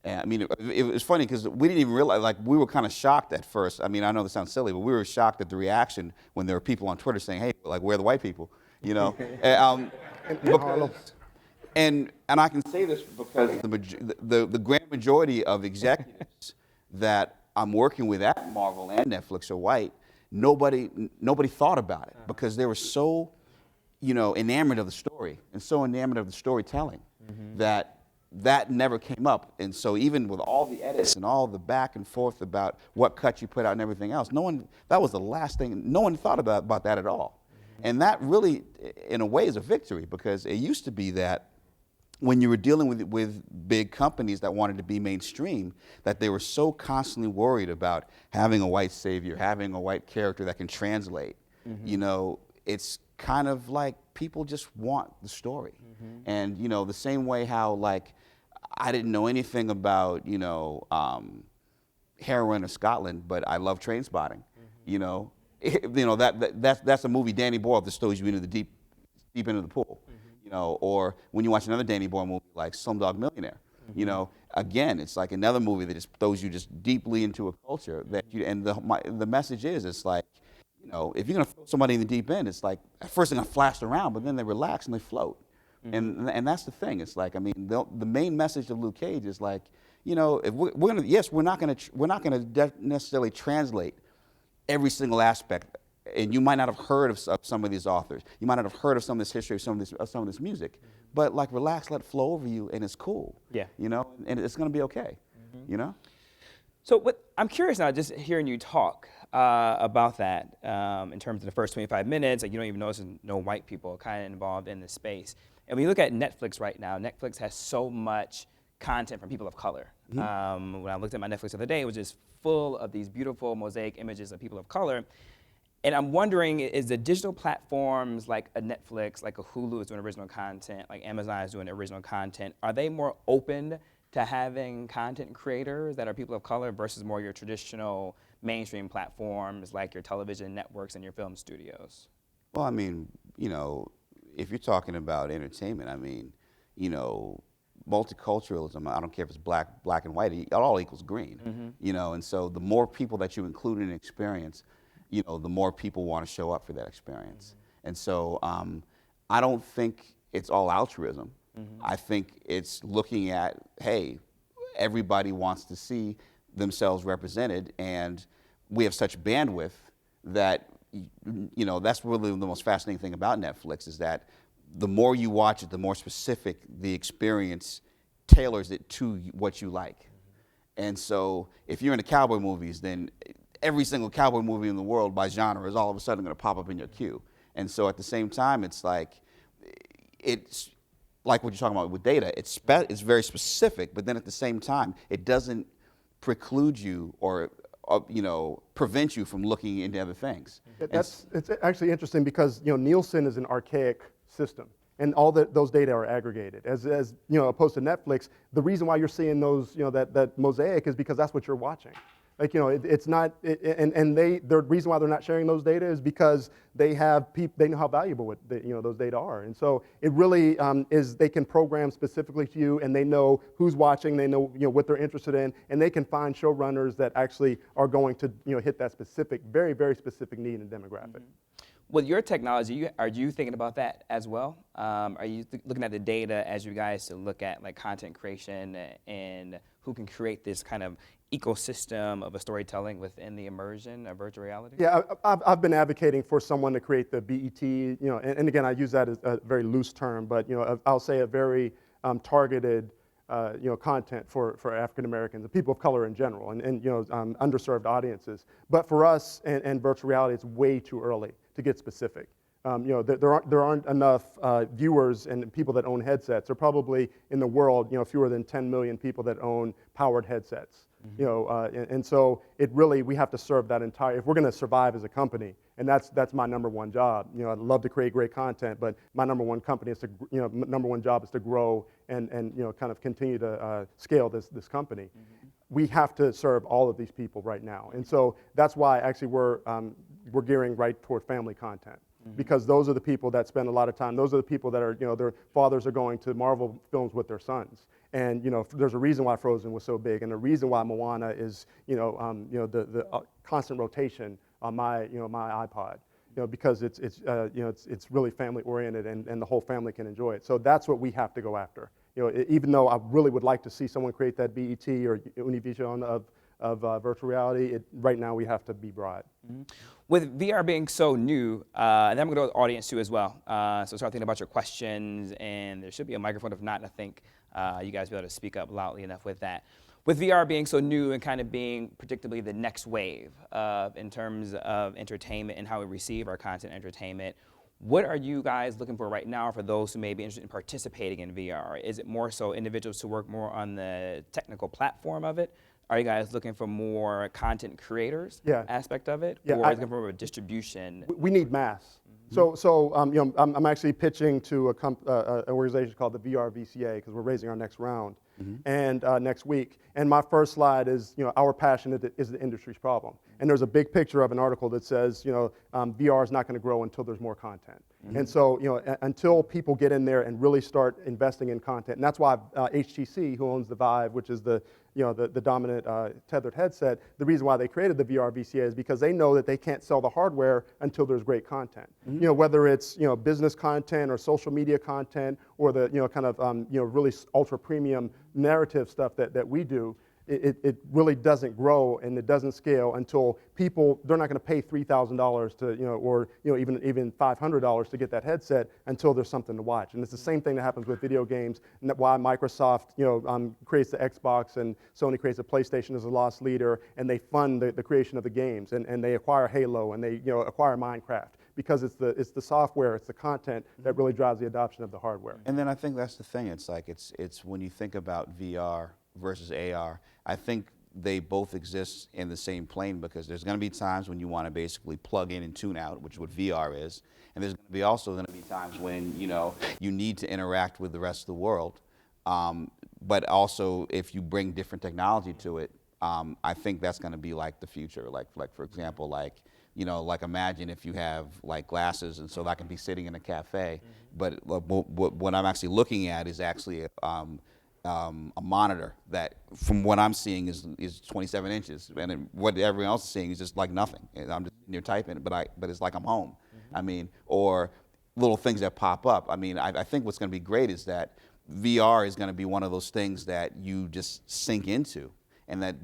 And it was funny because we didn't even realize, we were kind of shocked at first. I know this sounds silly, but we were shocked at the reaction when there were people on Twitter saying, hey, where are the white people? And I can say this because the grand majority of executives that I'm working with at Marvel and Netflix are white. Nobody thought about it because they were so, enamored of the story and so enamored of the storytelling that never came up. And so even with all the edits and all the back and forth about what cut you put out and everything else, that was the last thing. No one thought about that at all. And that really, in a way, is a victory because it used to be that when you were dealing with big companies that wanted to be mainstream, that they were so constantly worried about having a white savior, having a white character that can translate. It's kind of like people just want the story. And, the same way how, I didn't know anything about, heroin of Scotland, but I love Train Spotting. That's a movie Danny Boyle that throws you into the deep end of the pool. Or when you watch another Danny Boyle movie like Slumdog Millionaire, again, it's like another movie that just throws you just deeply into a culture that the message is, it's like, if you're gonna throw somebody in the deep end, it's like at first they're gonna flash around, but then they relax and they float. And that's the thing. It's like, the main message of Luke Cage is like, you know, if we're going to, yes, we're not going to necessarily translate every single aspect. And you might not have heard of some of these authors. You might not have heard of some of this history, some of this music. But like, relax, let it flow over you, and it's cool. Yeah. You know, and it's going to be okay. You know. So I'm curious now, just hearing you talk about that in terms of the first 25 minutes, like you don't even notice there's no white people kind of involved in the space. And when you look at Netflix right now, Netflix has so much content from people of color. When I looked at my Netflix the other day, it was just full of these beautiful mosaic images of people of color. And I'm wondering, is the digital platforms like a Netflix, like a Hulu is doing original content, like Amazon is doing original content, are they more open to having content creators that are people of color versus more your traditional mainstream platforms like your television networks and your film studios? Well, I mean, you know, if you're talking about entertainment, I mean, you know, multiculturalism, I don't care if it's black and white, it all equals green, you know, and so the more people that you include in an experience, you know, the more people want to show up for that experience. And so I don't think it's all altruism. I think it's looking at, hey, everybody wants to see themselves represented, and we have such bandwidth that, you know, that's really the most fascinating thing about Netflix, is that the more you watch it, the more specific the experience tailors it to what you like. And so if you're into cowboy movies, then every single cowboy movie in the world by genre is all of a sudden going to pop up in your queue. And so at the same time, it's like what you're talking about with data. It's very specific, but then at the same time, it doesn't preclude you or you know, prevent you from looking into other things. It's actually interesting because, you know, Nielsen is an archaic system, and all those data are aggregated. As you know, opposed to Netflix, the reason why you're seeing those, you know, that mosaic is because that's what you're watching. Like, you know, it's not, and the reason why they're not sharing those data is because they know how valuable those data are. And so it really is, they can program specifically to you, and they know who's watching, they know, you know, what they're interested in, and they can find showrunners that actually are going to, you know, hit that specific, very, very specific need and demographic. With your technology, are you thinking about that as well? Are you looking at the data as you guys to look at like content creation and who can create this kind of ecosystem of a storytelling within the immersion of virtual reality? Yeah, I've been advocating for someone to create the BET, you know, and again, I use that as a very loose term, but, you know, I'll say a very targeted, you know, content for African Americans and people of color in general, and you know, underserved audiences. But for us and virtual reality, it's way too early to get specific. You know, there aren't enough viewers and people that own headsets. There are probably in the world, you know, fewer than 10 million people that own powered headsets. You know, and so we have to serve that entire, if we're going to survive as a company, and that's my number one job. You know, I'd love to create great content, but my number one job is to grow and you know, kind of continue to scale this company. We have to serve all of these people right now, and so that's why actually we're gearing right toward family content. Because those are the people that spend a lot of time. Those are the people that are, you know, their fathers are going to Marvel films with their sons. And, you know, there's a reason why Frozen was so big, and the reason why Moana is, you know, the constant rotation on my iPod. You know, because it's really family oriented, and the whole family can enjoy it. So that's what we have to go after. You know, even though I really would like to see someone create that BET or Univision of virtual reality, right now we have to be broad. With VR being so new, and I'm going to go to the audience too as well, so start thinking about your questions, and there should be a microphone. If not, I think you guys will be able to speak up loudly enough with that. With VR being so new and kind of being predictably the next wave in terms of entertainment and how we receive our content entertainment, what are you guys looking for right now for those who may be interested in participating in VR? Is it more so individuals who work more on the technical platform of it? Are you guys looking for more content creators aspect of it? Yeah, or are you looking for a distribution? We need mass. So you know, I'm actually pitching to an organization called the VR VCA, because we're raising our next round, and next week. And my first slide is, you know, our passion is the industry's problem. And there's a big picture of an article that says, you know, VR is not going to grow until there's more content. And so, you know, until people get in there and really start investing in content, and that's why HTC, who owns the Vive, which is the dominant tethered headset, the reason why they created the VR VCA is because they know that they can't sell the hardware until there's great content. You know, whether it's, you know, business content or social media content or the, you know, kind of, you know, really ultra premium narrative stuff that we do, it really doesn't grow and it doesn't scale until people, they're not going to pay $3,000 to, or even $500 to get that headset until there's something to watch. And it's the same thing that happens with video games, and why Microsoft creates the Xbox and Sony creates the PlayStation as a loss leader, and they fund the creation of the games, and they acquire Halo and they acquire Minecraft, because it's the software, it's the content that really drives the adoption of the hardware. And then I think that's the thing. It's like it's when you think about VR versus AR, I think they both exist in the same plane, because there's going to be times when you want to basically plug in and tune out, which is what VR is, and there's also going to be times when you need to interact with the rest of the world. But also, if you bring different technology to it, I think that's going to be like the future. Like for example, like imagine if you have like glasses, and so I can be sitting in a cafe, but what I'm actually looking at is actually a monitor that, from what I'm seeing, is 27 inches, and what everyone else is seeing is just like nothing. And I'm just near typing, but it's like I'm home. I mean, or little things that pop up. I mean, I think what's going to be great is that VR is going to be one of those things that you just sink into, and that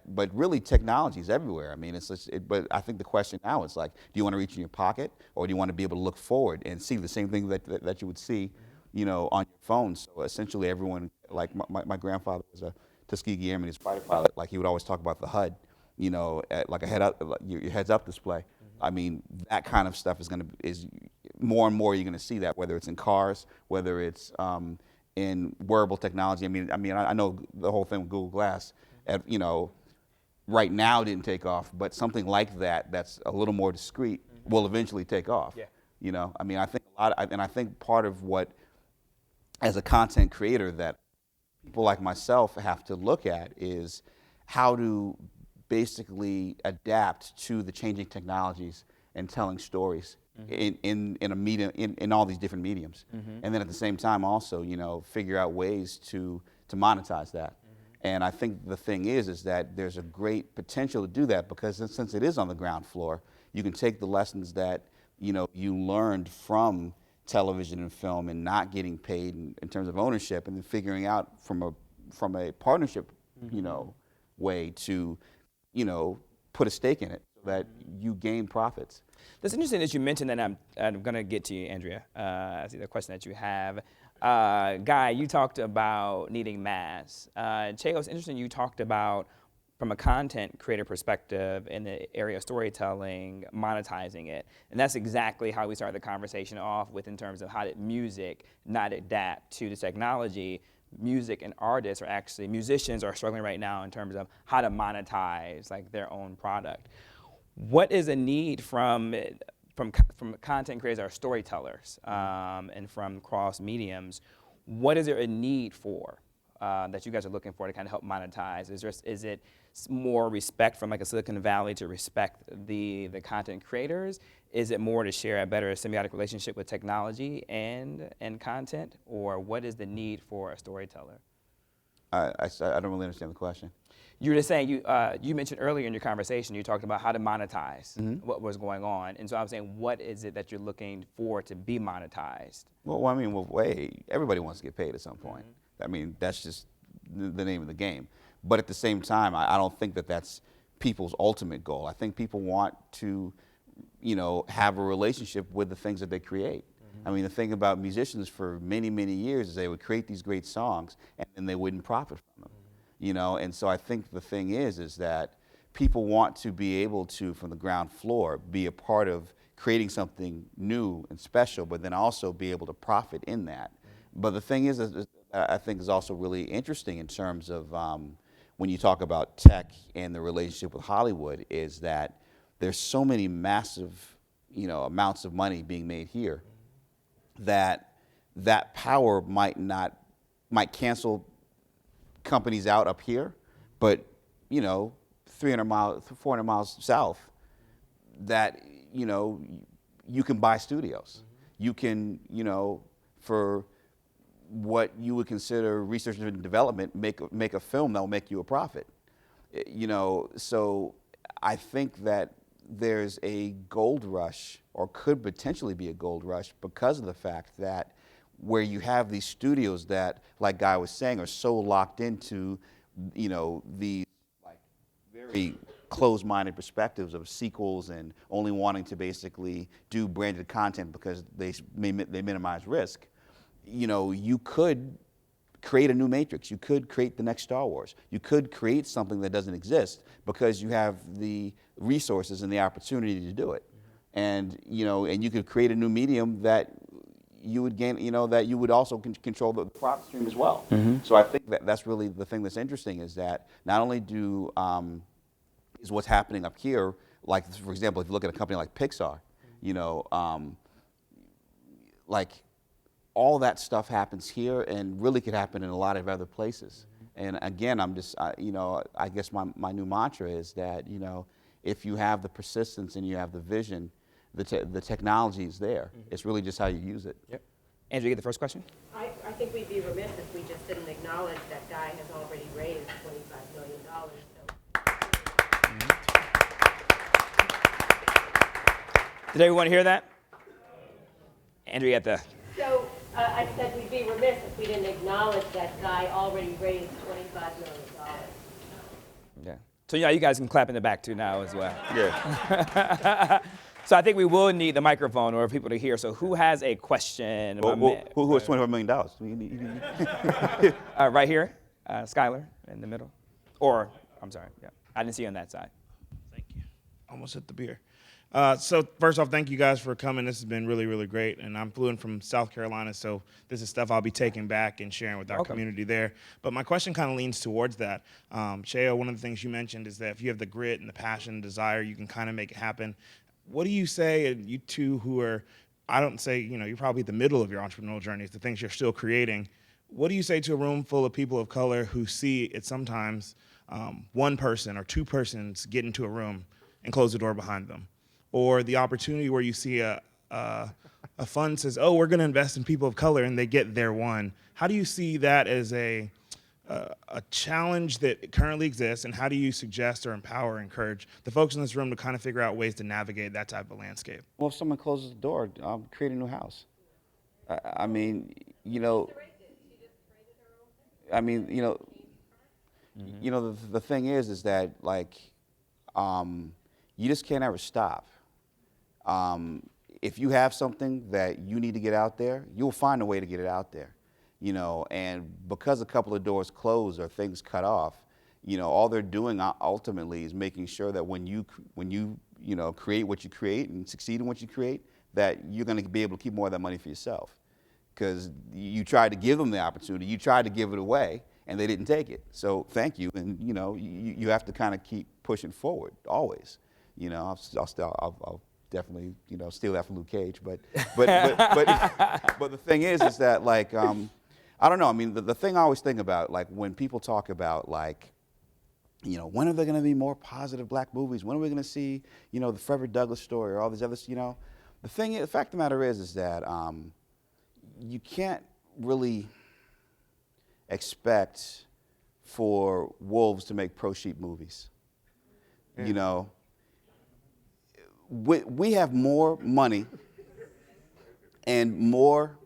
but really technology is everywhere. I mean, but I think the question now is like, do you want to reach in your pocket, or do you want to be able to look forward and see the same thing that you would see, on your phone? So essentially, everyone, like my grandfather was a Tuskegee Airman, he's a fighter pilot. Like, he would always talk about the HUD, like your heads up display. I mean, that kind of stuff is more and more you're going to see that, whether it's in cars, whether it's in wearable technology. I mean, I know the whole thing with Google Glass, right now didn't take off, but something like that's a little more discreet will eventually take off. Yeah. I mean, I think I think part of what, as a content creator, that people like myself have to look at is how to basically adapt to the changing technologies and telling stories in a medium, in all these different mediums. And then at the same time also, figure out ways to monetize that. And I think the thing is that there's a great potential to do that, because since it is on the ground floor, you can take the lessons that you learned from television and film and not getting paid in terms of ownership, and then figuring out from a partnership way to put a stake in it so that you gain profits. That's interesting that you mentioned that. I'm going to get to you, Andrea. I see the question that you have. Guy, you talked about needing mass. Cheo, it's interesting you talked about, from a content creator perspective, in the area of storytelling, monetizing it. And that's exactly how we started the conversation off with, in terms of how did music not adapt to the technology. Music and musicians are struggling right now in terms of how to monetize like their own product. What is a need from content creators or storytellers, and from cross mediums? What is there a need for that you guys are looking for to kind of help monetize? Is it more respect from like a Silicon Valley to respect the content creators? Is it more to share a better symbiotic relationship with technology and content? Or what is the need for a storyteller? I don't really understand the question. You were just saying, you mentioned earlier in your conversation, you talked about how to monetize what was going on. And so I'm saying, what is it that you're looking for to be monetized? Well, I mean, everybody wants to get paid at some point. I mean, that's just the name of the game. But at the same time, I don't think that that's people's ultimate goal. I think people want to, have a relationship with the things that they create. I mean, the thing about musicians for many, many years is they would create these great songs and then they wouldn't profit from them. And so I think the thing is that people want to be able to, from the ground floor, be a part of creating something new and special, but then also be able to profit in that. But the thing is I think is also really interesting in terms of when you talk about tech and the relationship with Hollywood, is that there's so many massive, amounts of money being made here that power might cancel companies out up here, but 300 miles, 400 miles south, that you can buy studios. You can, for what you would consider research and development, make a film that will make you a profit. So I think that there's a gold rush, or could potentially be a gold rush, because of the fact that where you have these studios that, like Guy was saying, are so locked into, the like very closed-minded perspectives of sequels and only wanting to basically do branded content because they minimize risk. You could create a new Matrix. You could create the next Star Wars. You could create something that doesn't exist because you have the resources and the opportunity to do it. And you could create a new medium that you would gain, that you would also control the profit stream as well. So I think that's really the thing that's interesting, is that not only is what's happening up here, like for example, if you look at a company like Pixar, like all that stuff happens here and really could happen in a lot of other places. And again, I'm just, I guess my new mantra is that, if you have the persistence and you have the vision, the technology is there. It's really just how you use it. Yep. Andrew, you get the first question? I think we'd be remiss if we just didn't acknowledge that Guy has already raised $25 million. Did everyone hear that? Andrew, you got the... So I said we'd be remiss if we didn't acknowledge that Guy already raised $25 million. Yeah. So you guys can clap in the back too now as well. Yeah. So I think we will need the microphone or people to hear. So who has a question? Who has $25 million? Right here, Skylar in the middle. Or, I'm sorry, yeah. I didn't see you on that side. Thank you. Almost hit the beer. So first off, thank you guys for coming. This has been really, really great. And I'm fluent from South Carolina, so this is stuff I'll be taking back and sharing with our community there. But my question kind of leans towards that. Cheo, one of the things you mentioned is that if you have the grit and the passion and desire, you can kind of make it happen. What do you say, and you two who are, I don't say, you're probably at the middle of your entrepreneurial journey, the things you're still creating. What do you say to a room full of people of color who see it sometimes one person or two persons get into a room and close the door behind them? Or the opportunity where you see a fund says, oh, we're going to invest in people of color, and they get their one. How do you see that as a challenge that currently exists, and how do you suggest or empower or encourage the folks in this room to kind of figure out ways to navigate that type of landscape? Well, if someone closes the door, create a new house. I mean, the thing is that, like, you just can't ever stop. If you have something that you need to get out there, you'll find a way to get it out there. And because a couple of doors close or things cut off, all they're doing ultimately is making sure that when you create what you create and succeed in what you create, that you're going to be able to keep more of that money for yourself. Because you tried to give them the opportunity, you tried to give it away, and they didn't take it. So thank you, and you have to kind of keep pushing forward always. I'll definitely steal that from Luke Cage, but the thing is that, like, I don't know. I mean, the thing I always think about, like, when people talk about, like, when are there going to be more positive black movies? When are we going to see, the Frederick Douglass story or all these others? The fact of the matter is that you can't really expect for wolves to make pro-sheep movies. Yeah. We have more money and more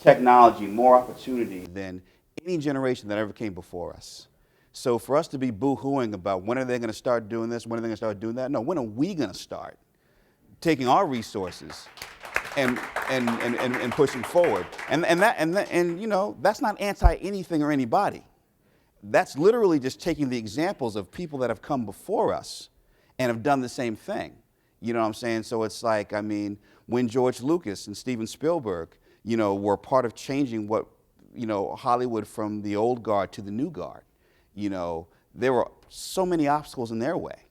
technology, more opportunity than any generation that ever came before us. So for us to be boo-hooing about when are they going to start doing this, when are they going to start doing that? No, when are we going to start taking our resources and pushing forward? And that's not anti-anything or anybody. That's literally just taking the examples of people that have come before us and have done the same thing. You know what I'm saying? So it's like, I mean, when George Lucas and Steven Spielberg, were part of changing what, Hollywood from the old guard to the new guard, there were so many obstacles in their way,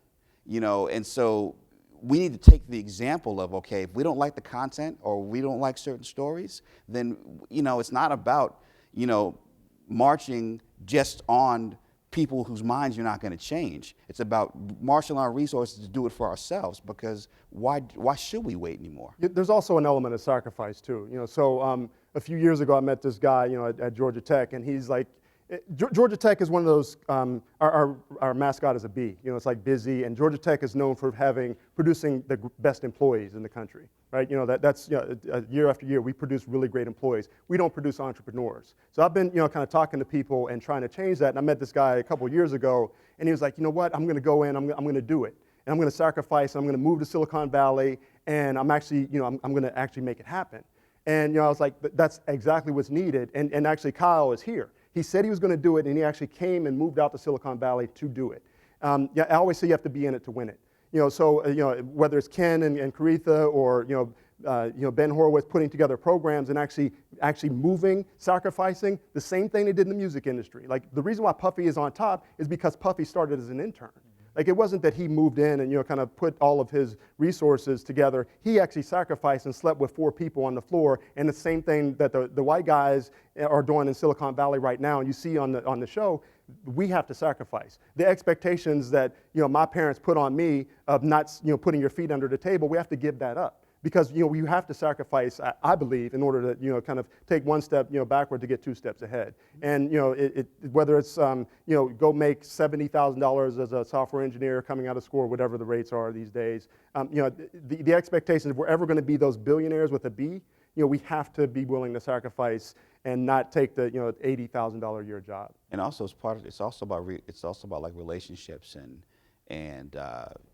and so we need to take the example of, okay, if we don't like the content or we don't like certain stories, then, it's not about, marching just on people whose minds you're not going to change. It's about marshaling our resources to do it for ourselves, because why should we wait anymore? There's also an element of sacrifice too. So a few years ago I met this guy, at Georgia Tech, and he's like, Georgia Tech is one of those, our mascot is a bee. You know, it's like busy, and Georgia Tech is known for producing the best employees in the country, right? You know, that's year after year, we produce really great employees. We don't produce entrepreneurs. So I've been, kind of talking to people and trying to change that, and I met this guy a couple years ago, and he was like, you know what, I'm gonna go in, I'm gonna do it. And I'm gonna sacrifice, and I'm gonna move to Silicon Valley, and I'm actually, I'm gonna actually make it happen. And I was like, that's exactly what's needed, and actually Kyle is here. He said he was going to do it, and he actually came and moved out to Silicon Valley to do it. I always say you have to be in it to win it. So whether it's Ken and Caritha or Ben Horowitz putting together programs and actually moving, sacrificing, the same thing they did in the music industry. Like the reason why Puffy is on top is because Puffy started as an intern. Like it wasn't that he moved in and kind of put all of his resources together. He actually sacrificed and slept with 4 people on the floor, and the same thing that the white guys are doing in Silicon Valley right now. And you see on the show, we have to sacrifice. The expectations that my parents put on me of not putting your feet under the table, we have to give that up. Because you have to sacrifice, I believe, in order to kind of take one step backward to get 2 steps ahead. And whether it's go make $70,000 as a software engineer coming out of school, or whatever the rates are these days, the expectation if we're ever going to be those billionaires with a B, we have to be willing to sacrifice and not take the $80,000 a year job. And also, it's also about like relationships and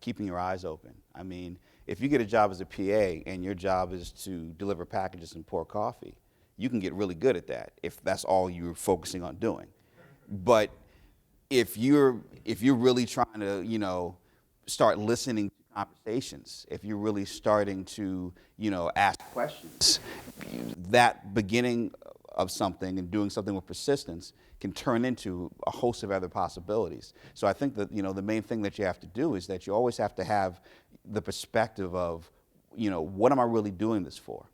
keeping your eyes open. I mean, if you get a job as a PA and your job is to deliver packages and pour coffee, you can get really good at that if that's all you're focusing on doing. But if you're really trying to, start listening to conversations, if you're really starting to, ask questions, that beginning of something and doing something with persistence can turn into a host of other possibilities. So I think that, the main thing that you have to do is that you always have to have the perspective of, what am I really doing this for?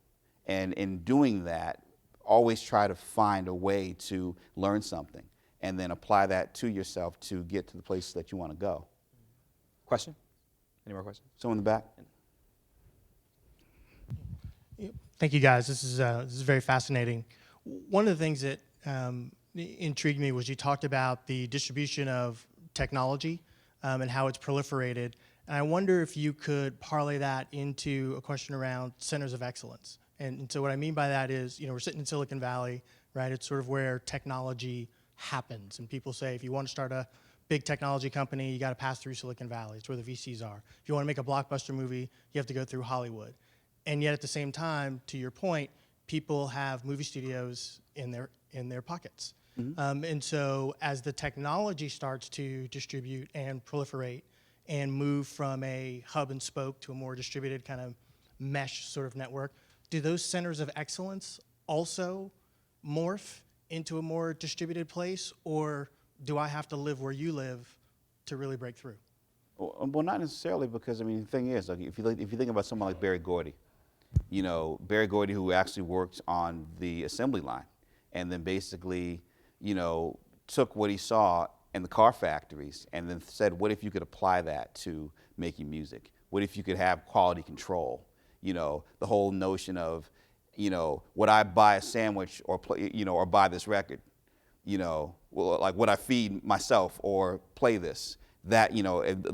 And in doing that, always try to find a way to learn something and then apply that to yourself to get to the place that you want to go. Question? Any more questions? Someone in the back? Thank you, guys. This is very fascinating. One of the things that intrigued me was you talked about the distribution of technology and how it's proliferated. And I wonder if you could parlay that into a question around centers of excellence. And so what I mean by that is, we're sitting in Silicon Valley, right? It's sort of where technology happens. And people say if you want to start a big technology company, you got to pass through Silicon Valley. It's where the VCs are. If you want to make a blockbuster movie, you have to go through Hollywood. And yet at the same time, to your point, people have movie studios in their pockets. Mm-hmm. And so as the technology starts to distribute and proliferate and move from a hub and spoke to a more distributed kind of mesh sort of network, do those centers of excellence also morph into a more distributed place, or do I have to live where you live to really break through? Well, not necessarily, because the thing is, like, if you think about someone like Berry Gordy, Berry Gordy, who actually worked on the assembly line, and then basically, took what he saw in the car factories, and then said, what if you could apply that to making music? What if you could have quality control? The whole notion of, would I buy a sandwich or play, or buy this record? Like, would I feed myself or play this? That,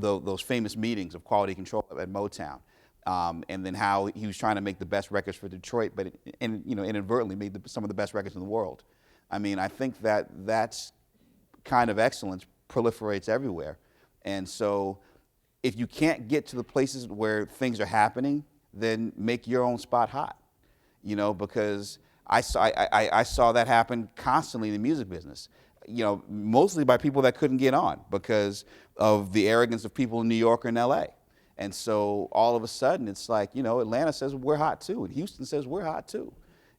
those famous meetings of quality control at Motown. And then how he was trying to make the best records for Detroit, but inadvertently made some of the best records in the world. I think that's kind of excellence proliferates everywhere. And so if you can't get to the places where things are happening, then make your own spot hot, because I saw that happen constantly in the music business, mostly by people that couldn't get on because of the arrogance of people in New York or in LA. And so all of a sudden it's like, Atlanta says we're hot too, and Houston says we're hot too,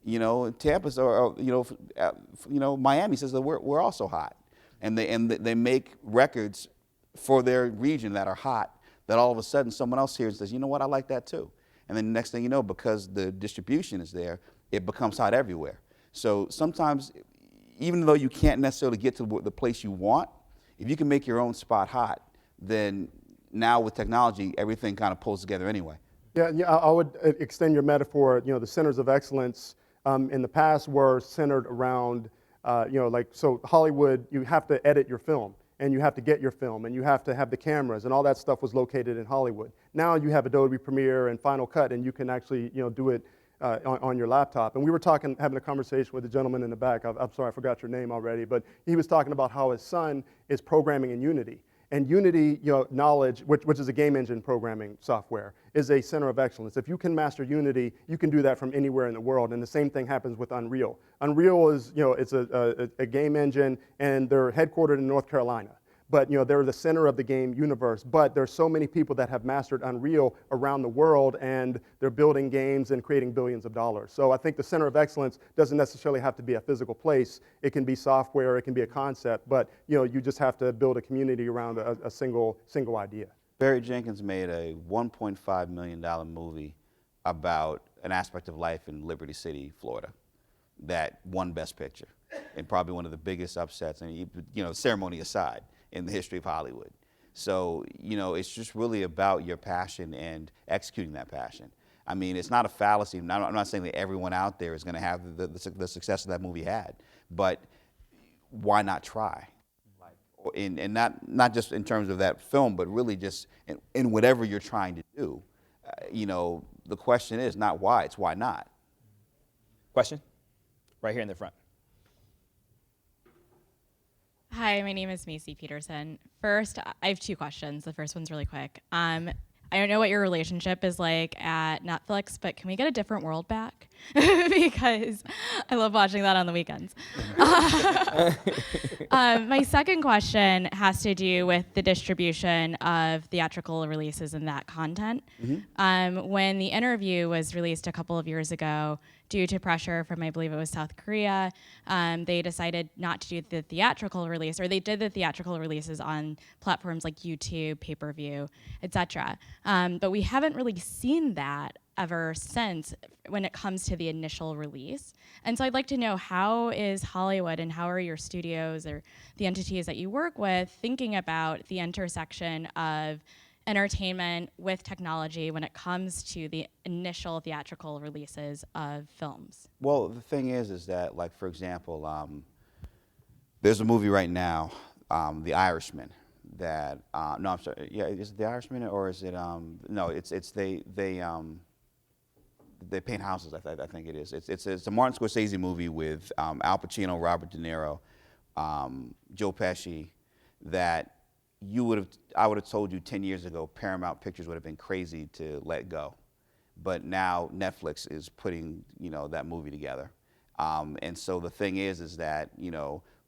Tampa or Miami says that we're also hot, and they make records for their region that are hot. That all of a sudden someone else hears and says, you know what, I like that too, and then the next thing you know, because the distribution is there, it becomes hot everywhere. So sometimes, even though you can't necessarily get to the place you want, if you can make your own spot hot, then now with technology, everything kind of pulls together anyway. Yeah, I would extend your metaphor. The centers of excellence in the past were centered around Like, so Hollywood, you have to edit your film, and you have to get your film, and you have to have the cameras, and all that stuff was located in Hollywood. Now you have Adobe Premiere and Final Cut, and you can actually, do it on your laptop. And we were having a conversation with the gentleman in the back. I'm sorry, I forgot your name already, but he was talking about how his son is programming in Unity. And Unity, knowledge, which is a game engine programming software, is a center of excellence. If you can master Unity, you can do that from anywhere in the world. And the same thing happens with Unreal. Unreal is, it's a game engine, and they're headquartered in North Carolina. But they're the center of the game universe. But there's so many people that have mastered Unreal around the world, and they're building games and creating billions of dollars. So I think the center of excellence doesn't necessarily have to be a physical place. It can be software, it can be a concept, but you just have to build a community around a single idea. Barry Jenkins made a $1.5 million movie about an aspect of life in Liberty City, Florida, that won Best Picture, and probably one of the biggest upsets, and ceremony aside, in the history of Hollywood. So, it's just really about your passion and executing that passion. I mean, it's not a fallacy. I'm not saying that everyone out there is going to have the success that movie had, but why not try? And not just in terms of that film, but really just in whatever you're trying to do. The question is not why, it's why not. Question? Right here in the front. Hi, my name is Macy Peterson. First, I have two questions. The first one's really quick. I don't know what your relationship is like at Netflix, but can we get A Different World back? Because I love watching that on the weekends. My second question has to do with the distribution of theatrical releases and that content. Mm-hmm. When The Interview was released a couple of years ago, due to pressure from, I believe it was South Korea, they decided not to do the theatrical release, or they did the theatrical releases on platforms like YouTube, pay-per-view, etc. But we haven't really seen that ever since when it comes to the initial release. And so I'd like to know, how is Hollywood and how are your studios or the entities that you work with thinking about the intersection of entertainment with technology when it comes to the initial theatrical releases of films? Well, the thing is that, like, for example, there's a movie right now, The Irishman, that, no, I'm sorry, yeah, is it The Irishman, or is it, no, they paint houses, I think it is. It's a Martin Scorsese movie with Al Pacino, Robert De Niro, Joe Pesci, that I would have told you 10 years ago, Paramount Pictures would have been crazy to let go. But now Netflix is putting, that movie together. And so the thing is that,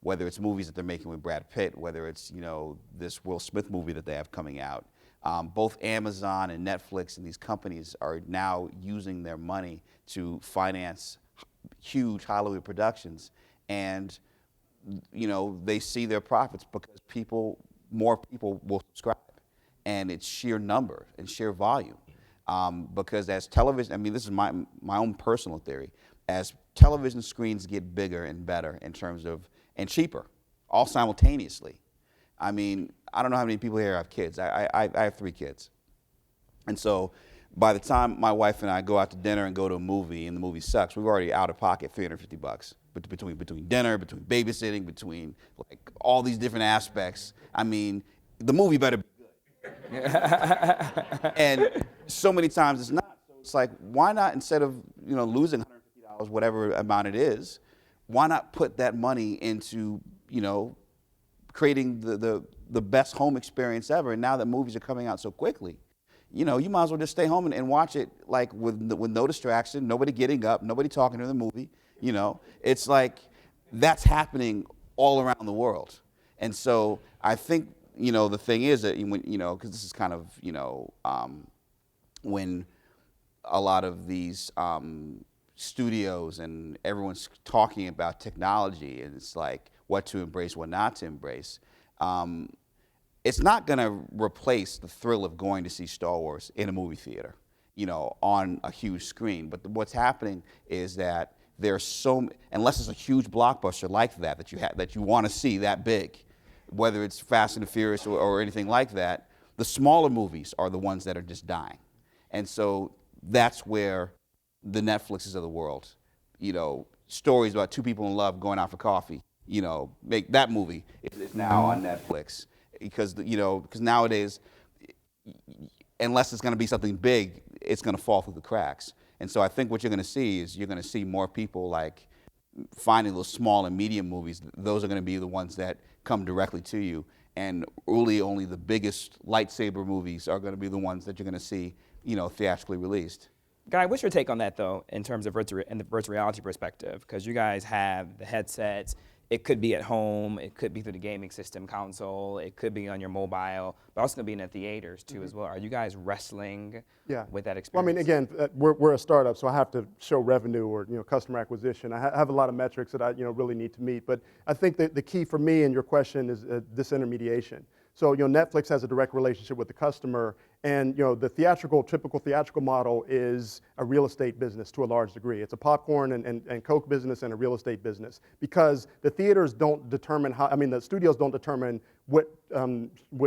whether it's movies that they're making with Brad Pitt, whether it's, this Will Smith movie that they have coming out, both Amazon and Netflix and these companies are now using their money to finance huge Hollywood productions. And, they see their profits because more people will subscribe, and it's sheer number and sheer volume. Because as television, I mean, this is my own personal theory, as television screens get bigger and better in terms of, and cheaper, all simultaneously. I mean, I don't know how many people here have kids. I have 3 kids. And so by the time my wife and I go out to dinner and go to a movie and the movie sucks, we're already out of pocket $350. But between dinner, between babysitting, between like all these different aspects, I mean, the movie better be good. And so many times it's not. So it's like, why not, instead of losing $150, whatever amount it is, why not put that money into creating the best home experience ever? And now that movies are coming out so quickly, you might as well just stay home and watch it, like with no distraction, nobody getting up, nobody talking to the movie. It's like that's happening all around the world. And so I think, the thing is that when, because this is kind of, when a lot of these studios and everyone's talking about technology, and it's like what to embrace, what not to embrace. It's not going to replace the thrill of going to see Star Wars in a movie theater, on a huge screen. But what's happening is that there's unless it's a huge blockbuster like that you want to see that big, whether it's Fast and the Furious or anything like that, the smaller movies are the ones that are just dying. And so that's where the Netflixes of the world, stories about 2 people in love going out for coffee, make that movie is now on Netflix because nowadays, unless it's going to be something big, it's going to fall through the cracks. And so I think what you're going to see is you're going to see more people like finding those small and medium movies. Those are going to be the ones that come directly to you. And really only the biggest lightsaber movies are going to be the ones that you're going to see, theatrically released. Guy, what's your take on that, though, in terms of the virtual reality perspective? Because you guys have the headsets. It could be at home. It could be through the gaming system console. It could be on your mobile. But also going to be in the theaters, too, as well. Are you guys wrestling with that experience? Well, I mean, again, we're a startup, so I have to show revenue or customer acquisition. I have a lot of metrics that I really need to meet. But I think that the key for me in your question is disintermediation. So Netflix has a direct relationship with the customer, and the typical theatrical model is a real estate business to a large degree. It's a popcorn and Coke business and a real estate business because the theaters don't determine the studios don't determine what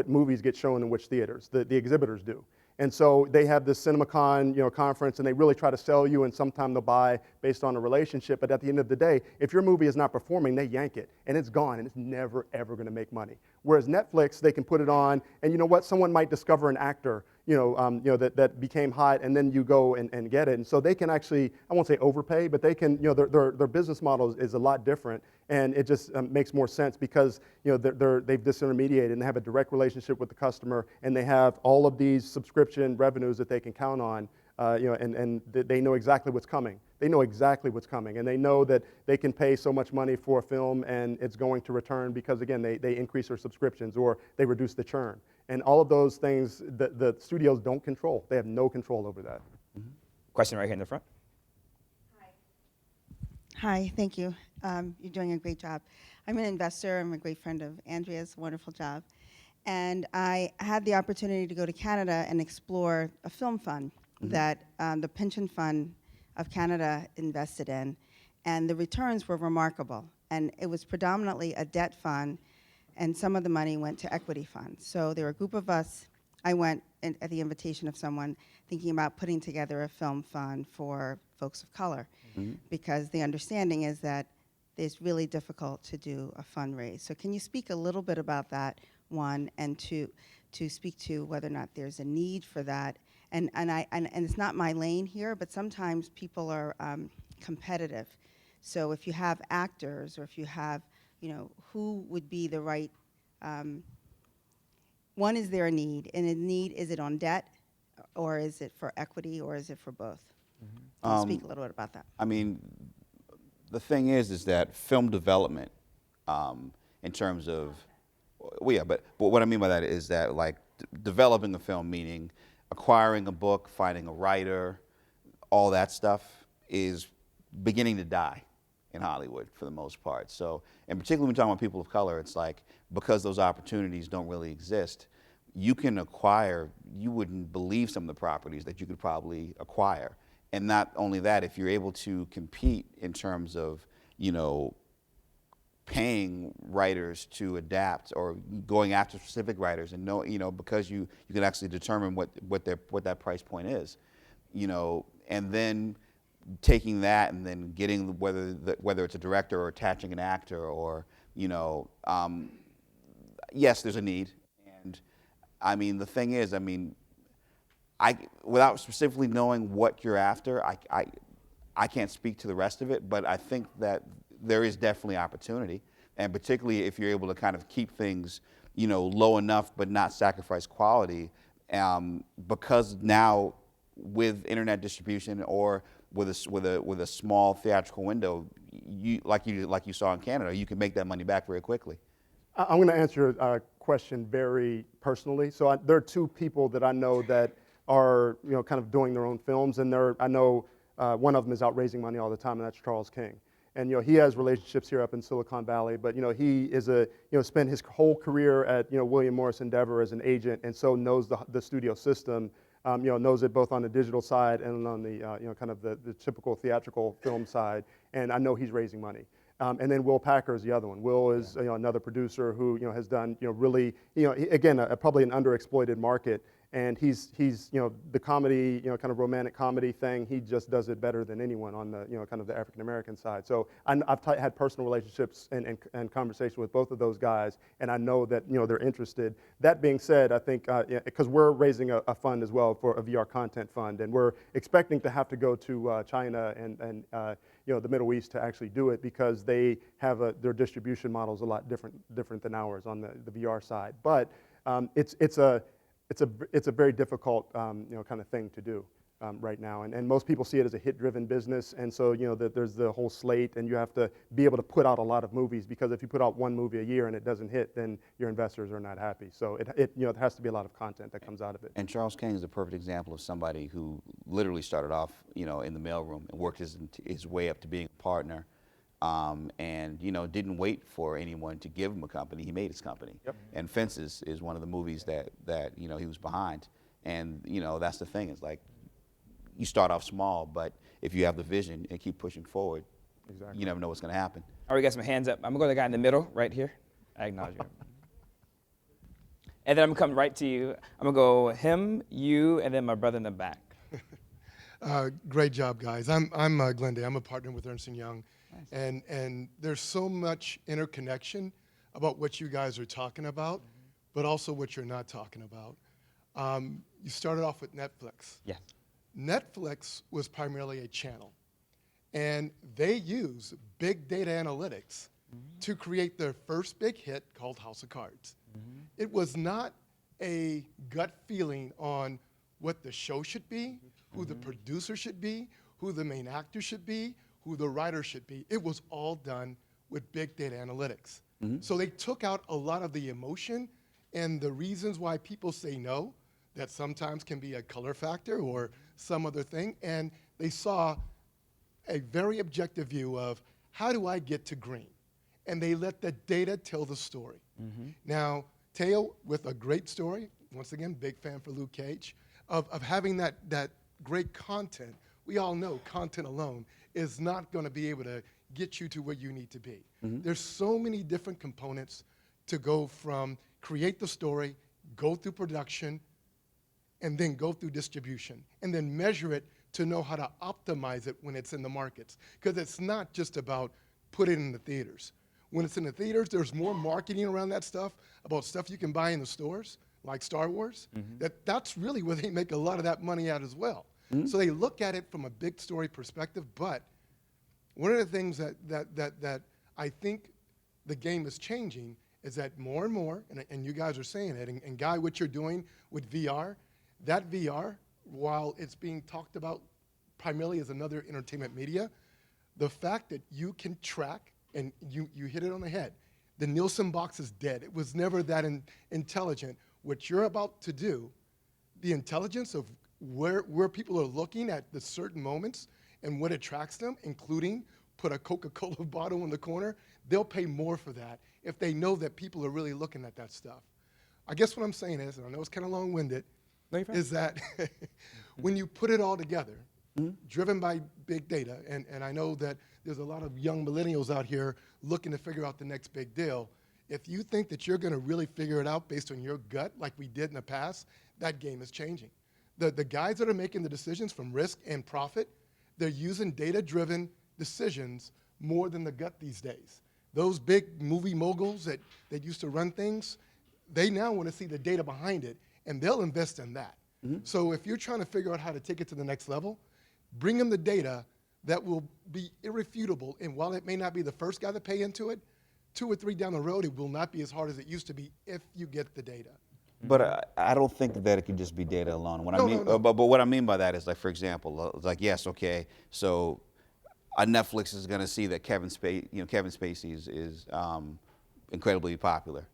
movies get shown in which theaters. The exhibitors do. And so they have this CinemaCon conference, and they really try to sell you, and sometimes they'll buy based on a relationship. But at the end of the day, if your movie is not performing, they yank it, and it's gone, and it's never, ever going to make money. Whereas Netflix, they can put it on, and you know what? Someone might discover an actor that became hot, and then you go and get it. And so they can actually, I won't say overpay, but they can, their business model is a lot different, and it just makes more sense because they've disintermediated and they have a direct relationship with the customer, and they have all of these subscription revenues that they can count on, and they know exactly what's coming. They know exactly what's coming, and they know that they can pay so much money for a film and it's going to return because, again, they increase their subscriptions or they reduce the churn. And all of those things the studios don't control. They have no control over that. Mm-hmm. Question right here in the front. Hi, thank you. You're doing a great job. I'm an investor. I'm a great friend of Andrea's. Wonderful job. And I had the opportunity to go to Canada and explore a film fund that the pension fund of Canada invested in, and the returns were remarkable. And it was predominantly a debt fund, and some of the money went to equity funds. So there were a group of us. I went at the invitation of someone thinking about putting together a film fund for folks of color, because the understanding is that it's really difficult to do a fundraise. So can you speak a little bit about that, one, and to speak to whether or not there's a need for that? And it's not my lane here, but sometimes people are competitive. So if you have actors, or if you have, who would be the right, one, is there a need? And a need, is it on debt, or is it for equity, or is it for both? Can you speak a little bit about that? I mean, the thing is that film development, in terms of, well, yeah, but what I mean by that is that, like, developing a film, meaning acquiring a book, finding a writer, all that stuff is beginning to die in Hollywood for the most part. So, and particularly when we're talking about people of color, it's like, because those opportunities don't really exist, you can acquire, you wouldn't believe some of the properties that you could probably acquire. And not only that, if you're able to compete in terms of, paying writers to adapt or going after specific writers, and because you can actually determine what that price point is, and then taking that and then getting whether it's a director or attaching an actor or yes, there's a need. And I mean, the thing is, without specifically knowing what you're after, I can't speak to the rest of it, but I think that there is definitely opportunity, and particularly if you're able to kind of keep things, low enough but not sacrifice quality, because now with internet distribution or with a small theatrical window, like you saw in Canada, you can make that money back very quickly. I'm going to answer your question very personally. So there are two people that I know that are kind of doing their own films, and I know one of them is out raising money all the time, and that's Charles King. And he has relationships here up in Silicon Valley, but he is spent his whole career at William Morris Endeavor as an agent, and so knows the studio system. Knows it both on the digital side and on the kind of the typical theatrical film side. And I know he's raising money. And then Will Packer is the other one. Will is another producer who has done really again probably an underexploited market. And he's the comedy, kind of romantic comedy thing, he just does it better than anyone on the, kind of the African American side. So I've had personal relationships and conversation with both of those guys, and I know that, they're interested. That being said, I think, because we're raising a fund as well for a VR content fund, and we're expecting to have to go to China and the Middle East to actually do it, because they have their distribution model is a lot different than ours on the VR side. But it's a very difficult kind of thing to do right now, and most people see it as a hit-driven business, and so there's the whole slate, and you have to be able to put out a lot of movies, because if you put out one movie a year and it doesn't hit, then your investors are not happy. So it there has to be a lot of content that comes out of it. And Charles King is a perfect example of somebody who literally started off, in the mailroom and worked his way up to being a partner, and didn't wait for anyone to give him a company. He made his company. Yep. And Fences is one of the movies that he was behind. And that's the thing. It's like you start off small, but if you have the vision and keep pushing forward, Exactly. you never know what's going to happen. All right, we got some hands up. I'm gonna go to the guy in the middle, right here. I acknowledge you. And then I'm gonna come right to you. I'm gonna go him, you, and then my brother in the back. Great job, guys. I'm Glenda. I'm a partner with Ernst & Young. Nice. And there's so much interconnection about what you guys are talking about, but also what you're not talking about. You started off with Netflix. Yes. Netflix was primarily a channel, and they use big data analytics to create their first big hit called House of Cards. It was not a gut feeling on what the show should be, who the producer should be, who the main actor should be, who the writer should be. It was all done with big data analytics. So they took out a lot of the emotion and the reasons why people say no, that sometimes can be a color factor or some other thing, and they saw a very objective view of how do I get to green? And they let the data tell the story. Now, Cheo, with a great story, once again, big fan for Luke Cage, of having that great content. We all know content alone is not going to be able to get you to where you need to be. There's so many different components to go from create the story, go through production, and then go through distribution, and then measure it to know how to optimize it when it's in the markets. Because it's not just about put it in the theaters. When it's in the theaters, there's more marketing around that stuff, about stuff you can buy in the stores, like Star Wars. That's really where they make a lot of that money out as well. So they look at it from a big story perspective, but one of the things that I think the game is changing is that more and more, and you guys are saying it, and Guy, what you're doing with VR, that VR, while it's being talked about primarily as another entertainment media, the fact that you can track, and you hit it on the head, the Nielsen box is dead. It was never that intelligent. What you're about to do, the intelligence of where people are looking at the certain moments and what attracts them, including put a Coca-Cola bottle in the corner, they'll pay more for that if they know that people are really looking at that stuff. I guess what I'm saying is, and I know it's kind of long-winded, is that when you put it all together, driven by big data, and I know that there's a lot of young millennials out here looking to figure out the next big deal. If you think that you're going to really figure it out based on your gut like we did in the past, that game is changing. The guys that are making the decisions from risk and profit, they're using data-driven decisions more than the gut these days. Those big movie moguls that used to run things, they now want to see the data behind it, and they'll invest in that. So if you're trying to figure out how to take it to the next level, bring them the data that will be irrefutable, and while it may not be the first guy to pay into it, 2 or 3 down the road, it will not be as hard as it used to be if you get the data. But I don't think that it can just be data alone. No. But what I mean by that is, like, for example, it's like, yes, okay, so Netflix is going to see that Kevin Spacey is incredibly popular,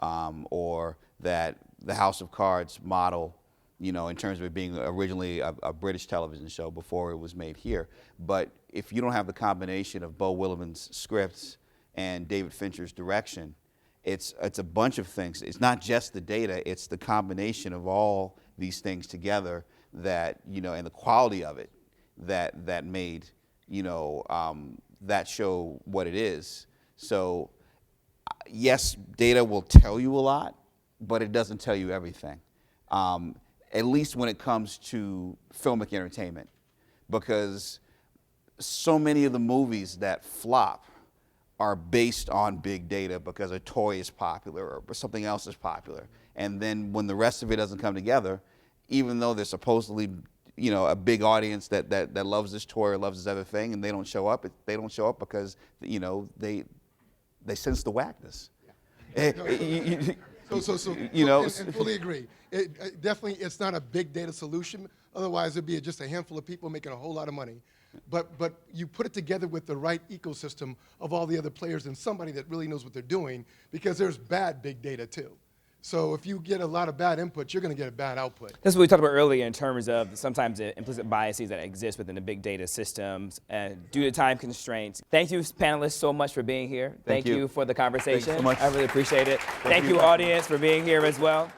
or that the House of Cards model, in terms of it being originally a British television show before it was made here. But if you don't have the combination of Beau Williams's scripts and David Fincher's direction, it's a bunch of things. It's not just the data, it's the combination of all these things together that, and the quality of it that made, that show what it is. So yes, data will tell you a lot, but it doesn't tell you everything. at least when it comes to filmic entertainment, because so many of the movies that flop are based on big data because a toy is popular or something else is popular. And then when the rest of it doesn't come together, even though there's supposedly, you know, a big audience that loves this toy or loves this other thing, and they don't show up because, you know, they sense the whackness. You know, and fully agree. Definitely, it's not a big data solution. Otherwise, it'd be just a handful of people making a whole lot of money. But you put it together with the right ecosystem of all the other players and somebody that really knows what they're doing, because there's bad big data too. So if you get a lot of bad input, you're going to get a bad output. That's what we talked about earlier in terms of sometimes the implicit biases that exist within the big data systems due to time constraints. Thank you, panelists, so much for being here. Thank you for the conversation. Thanks so much. I really appreciate it. Thank you, audience, for being here as well.